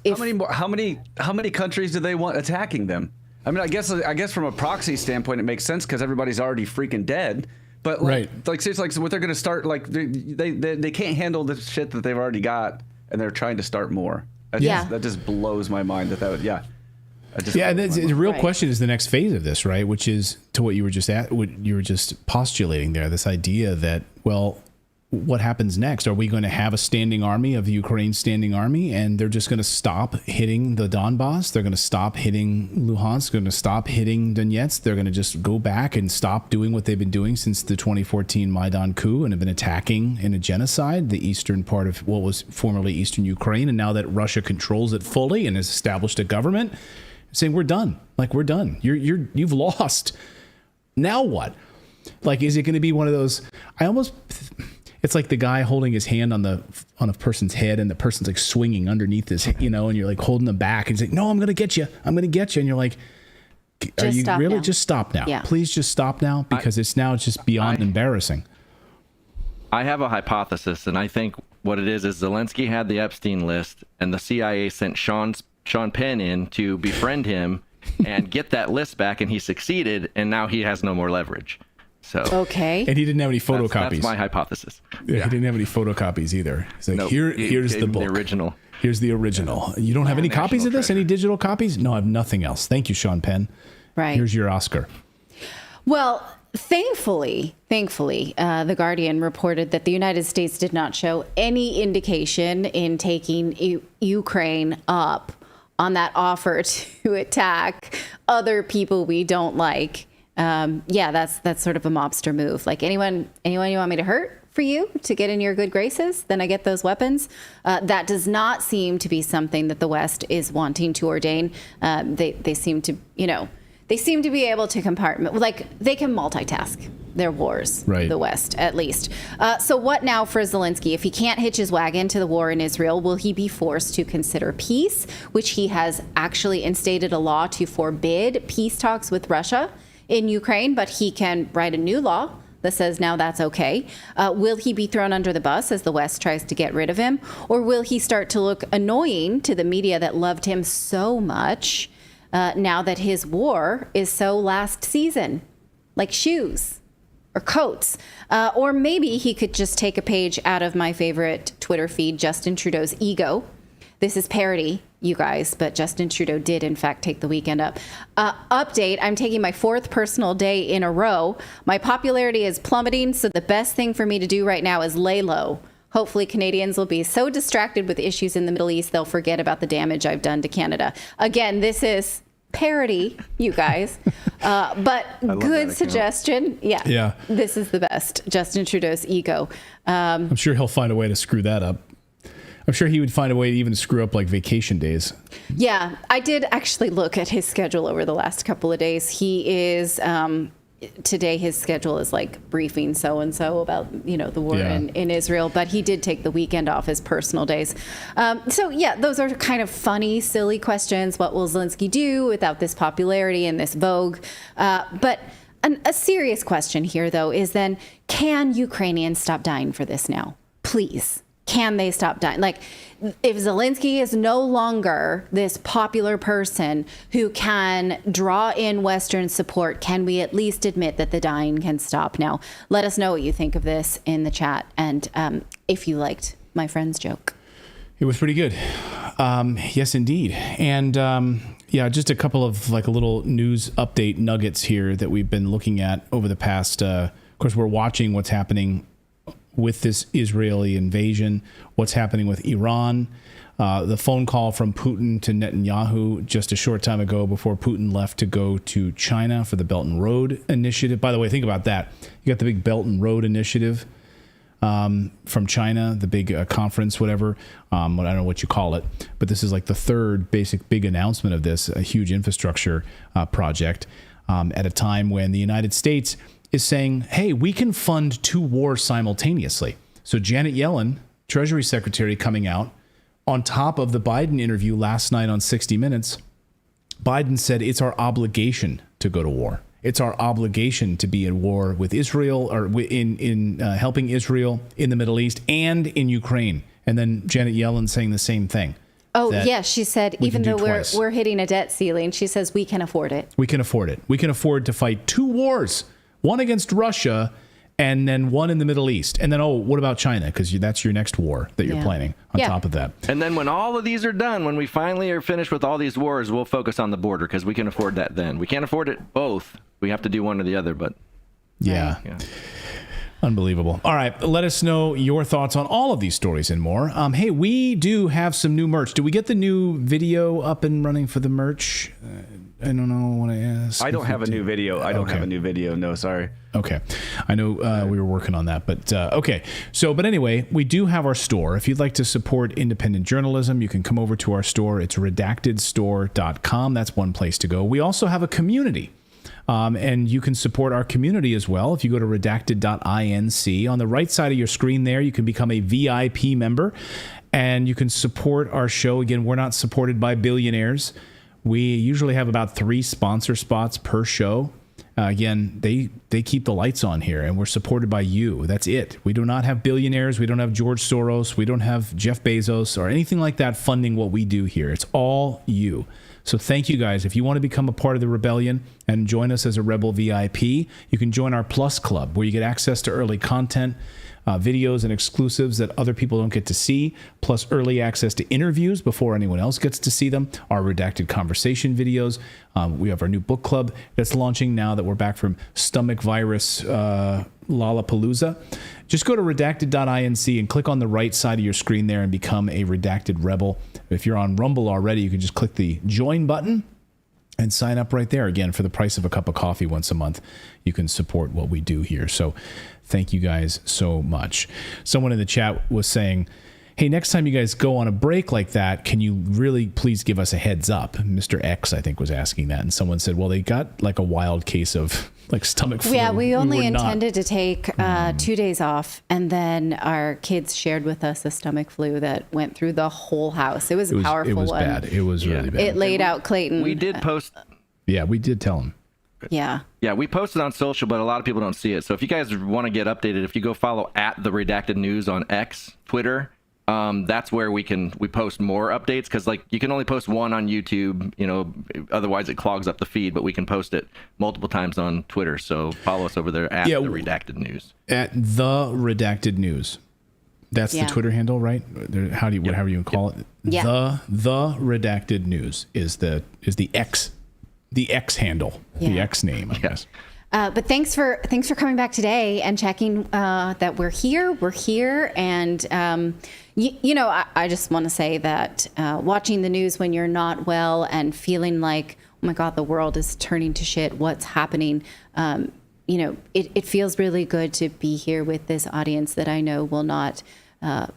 How many countries do they want attacking them? I mean, I guess from a proxy standpoint, it makes sense because everybody's already freaking dead. But like seriously, like, so what they're going to start, like they can't handle the shit that they've already got, and they're trying to start more. That just blows my mind. The real question is the next phase of this, right? Which is to what you were just postulating there. This idea that, well, what happens next? Are we going to have a standing army of the Ukraine standing army, and they're just going to stop hitting the Donbass? They're going to stop hitting Luhansk. They're going to stop hitting Donetsk. They're going to just go back and stop doing what they've been doing since the 2014 Maidan coup, and have been attacking in a genocide the eastern part of what was formerly eastern Ukraine. And now that Russia controls it fully and has established a government, saying we're done. Like, we're done. You've lost. Now what? Like, is it going to be one of those? It's like the guy holding his hand on a person's head, and the person's like swinging underneath his, and you're like holding them back, and he's like, "No, I'm going to get you. I'm going to get you." And you're like, "Are you really? Just stop now. Yeah. Please just stop now, because it's just beyond embarrassing." I have a hypothesis, and I think what it is Zelensky had the Epstein list, and the CIA sent Sean Penn in to befriend him and get that list back, and he succeeded, and now he has no more leverage. So, okay. And he didn't have any photocopies. That's my hypothesis. Yeah, he didn't have any photocopies either. He's like, here's the book. The original. Here's the original. You don't have any copies of this? Any digital copies? No, I have nothing else. Thank you, Sean Penn. Right. Here's your Oscar. Well, thankfully, The Guardian reported that the United States did not show any indication in taking Ukraine up on that offer to attack other people we don't like. That's sort of a mobster move. Like, anyone you want me to hurt for you to get in your good graces, then I get those weapons. That does not seem to be something that the West is wanting to ordain. They seem to, they seem to be able to compartment, like they can multitask their wars, right. The West, at least. So what now for Zelensky? If he can't hitch his wagon to the war in Israel, will he be forced to consider peace, which he has actually instated a law to forbid peace talks with Russia in Ukraine, but he can write a new law that says now that's okay. Will he be thrown under the bus as the West tries to get rid of him? Or will he start to look annoying to the media that loved him so much now that his war is so last season, like shoes or coats? Or maybe he could just take a page out of my favorite Twitter feed, Justin Trudeau's ego. This is parody, you guys, but Justin Trudeau did, in fact, take the weekend up. Update, I'm taking my 4th personal day in a row. My popularity is plummeting, so the best thing for me to do right now is lay low. Hopefully Canadians will be so distracted with issues in the Middle East, they'll forget about the damage I've done to Canada. Again, this is parody, you guys, but good suggestion. Yeah, this is the best. Justin Trudeau's ego. I'm sure he'll find a way to screw that up. I'm sure he would find a way to even screw up like vacation days. Yeah, I did actually look at his schedule over the last couple of days. He is, today his schedule is like briefing so-and-so about, the war in Israel, but he did take the weekend off his personal days. Those are kind of funny, silly questions. What will Zelensky do without this popularity and this vogue? But a serious question here, though, is then, can Ukrainians stop dying for this now? Please. can they stop dying? Like, if Zelensky is no longer this popular person who can draw in Western support, can we at least admit that the dying can stop now? Let us know what you think of this in the chat, and if you liked my friend's joke. It was pretty good. Yes, indeed. And yeah, just a couple of like a little news update nuggets here that we've been looking at over the past. Of course, we're watching what's happening with this Israeli invasion, what's happening with Iran, the phone call from Putin to Netanyahu just a short time ago before Putin left to go to China for the Belt and Road Initiative. By the way, think about that. You got the big Belt and Road Initiative from China, the big conference, whatever. I don't know what you call it, but this is like the third big announcement of this, a huge infrastructure project at a time when the United States is saying, hey, we can fund 2 wars simultaneously. So Janet Yellen, Treasury Secretary, coming out on top of the Biden interview last night on 60 Minutes, Biden said it's our obligation to go to war. It's our obligation to be at war with Israel, or in helping Israel in the Middle East and in Ukraine. And then Janet Yellen saying the same thing. Oh, yeah. She said, even though we're hitting a debt ceiling, she says we can afford it. We can afford it. We can afford to fight 2 wars, one against Russia and then one in the Middle East. And then, oh, what about China? Because that's your next war that you're planning on top of that. And then when all of these are done, when we finally are finished with all these wars, we'll focus on the border because we can afford that then. We can't afford it both. We have to do one or the other, but... Yeah. Unbelievable. All right. Let us know your thoughts on all of these stories and more. Hey, we do have some new merch. Do we get the new video up and running for the merch? I don't know what I asked. I don't have a new video. I don't have a new video. No, sorry. Okay. I know we were working on that, but okay. So, but anyway, we do have our store. If you'd like to support independent journalism, you can come over to our store. It's redactedstore.com. That's one place to go. We also have a community. And you can support our community as well. If you go to redacted.inc, on the right side of your screen there, you can become a VIP member and you can support our show. Again, we're not supported by billionaires. We usually have about 3 sponsor spots per show. Again, they keep the lights on here and we're supported by you. That's it. We do not have billionaires. We don't have George Soros. We don't have Jeff Bezos or anything like that funding what we do here. It's all you. So thank you guys. If you want to become a part of the rebellion and join us as a Rebel VIP, you can join our Plus Club where you get access to early content, videos and exclusives that other people don't get to see, plus early access to interviews before anyone else gets to see them, our redacted conversation videos. We have our new book club that's launching now that we're back from stomach virus Lollapalooza. Just go to redacted.inc and click on the right side of your screen there and become a Redacted Rebel. If you're on Rumble already, you can just click the join button and sign up right there. Again, for the price of a cup of coffee once a month, you can support what we do here. So thank you guys so much. Someone in the chat was saying, hey, next time you guys go on a break like that, can you really please give us a heads up? Mr. X, I think, was asking that. And someone said, well, they got like a wild case of like stomach flu. Yeah, we only intended to take 2 days off. And then our kids shared with us a stomach flu that went through the whole house. It was a powerful one. It was bad. It was really bad. It laid out Clayton. We did post. Yeah, we did tell him. Yeah. Yeah, we posted on social, but a lot of people don't see it. So if you guys want to get updated, if you go follow @the Redacted News on X, Twitter, that's where we post more updates, because like you can only post one on YouTube, otherwise it clogs up the feed, but we can post it multiple times on Twitter. So follow us over there @the Redacted News. @the Redacted News. That's the Twitter handle, right? However you call it. Yeah. The Redacted News is the X handle, the X name, I guess. But thanks for coming back today and checking that we're here. We're here, and I just want to say that watching the news when you're not well and feeling like, oh my God, the world is turning to shit. What's happening? It feels really good to be here with this audience that I know will not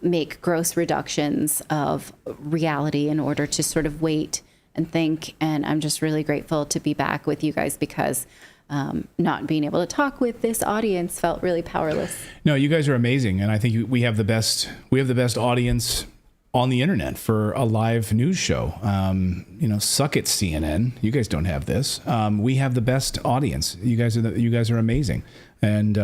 make gross reductions of reality in order to sort of wait and think. And I'm just really grateful to be back with you guys, because not being able to talk with this audience felt really powerless. No, you guys are amazing, and I think we have the best audience on the internet for a live news show. Suck it, CNN. You guys don't have this. We have the best audience. You guys are amazing, and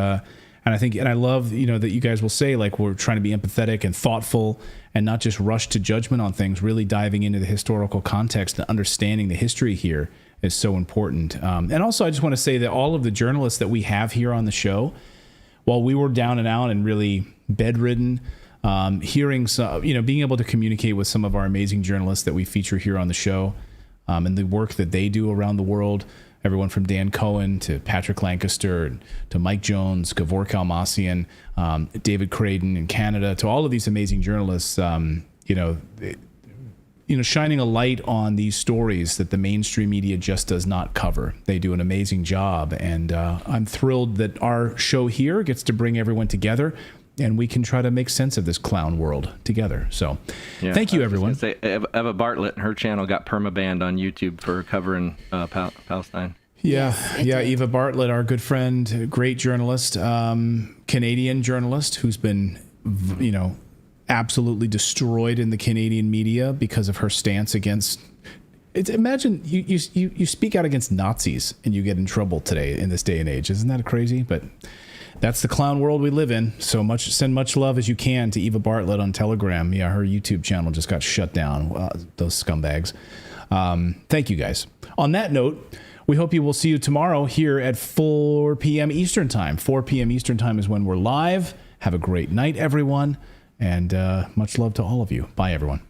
And I love, that you guys will say, like, we're trying to be empathetic and thoughtful and not just rush to judgment on things, really diving into the historical context and understanding the history here is so important. And also, I just want to say that all of the journalists that we have here on the show, while we were down and out and really bedridden, hearing some, being able to communicate with some of our amazing journalists that we feature here on the show, and the work that they do around the world, everyone from Dan Cohen to Patrick Lancaster to Mike Jones, Gavork Almassian, David Craden in Canada, to all of these amazing journalists, shining a light on these stories that the mainstream media just does not cover. They do an amazing job, and I'm thrilled that our show here gets to bring everyone together, and we can try to make sense of this clown world together. So, thank you, everyone. Say, Eva Bartlett, her channel got permabanned on YouTube for covering Palestine. Yeah, Eva Bartlett, our good friend, great journalist, Canadian journalist who's been, absolutely destroyed in the Canadian media because of her stance against. Imagine you speak out against Nazis and you get in trouble today in this day and age. Isn't that crazy? But that's the clown world we live in. So send much love as you can to Eva Bartlett on Telegram. Yeah, her YouTube channel just got shut down. Those scumbags. Thank you, guys. On that note, we hope you will see you tomorrow here at 4 p.m. Eastern Time. 4 p.m. Eastern Time is when we're live. Have a great night, everyone. And much love to all of you. Bye, everyone.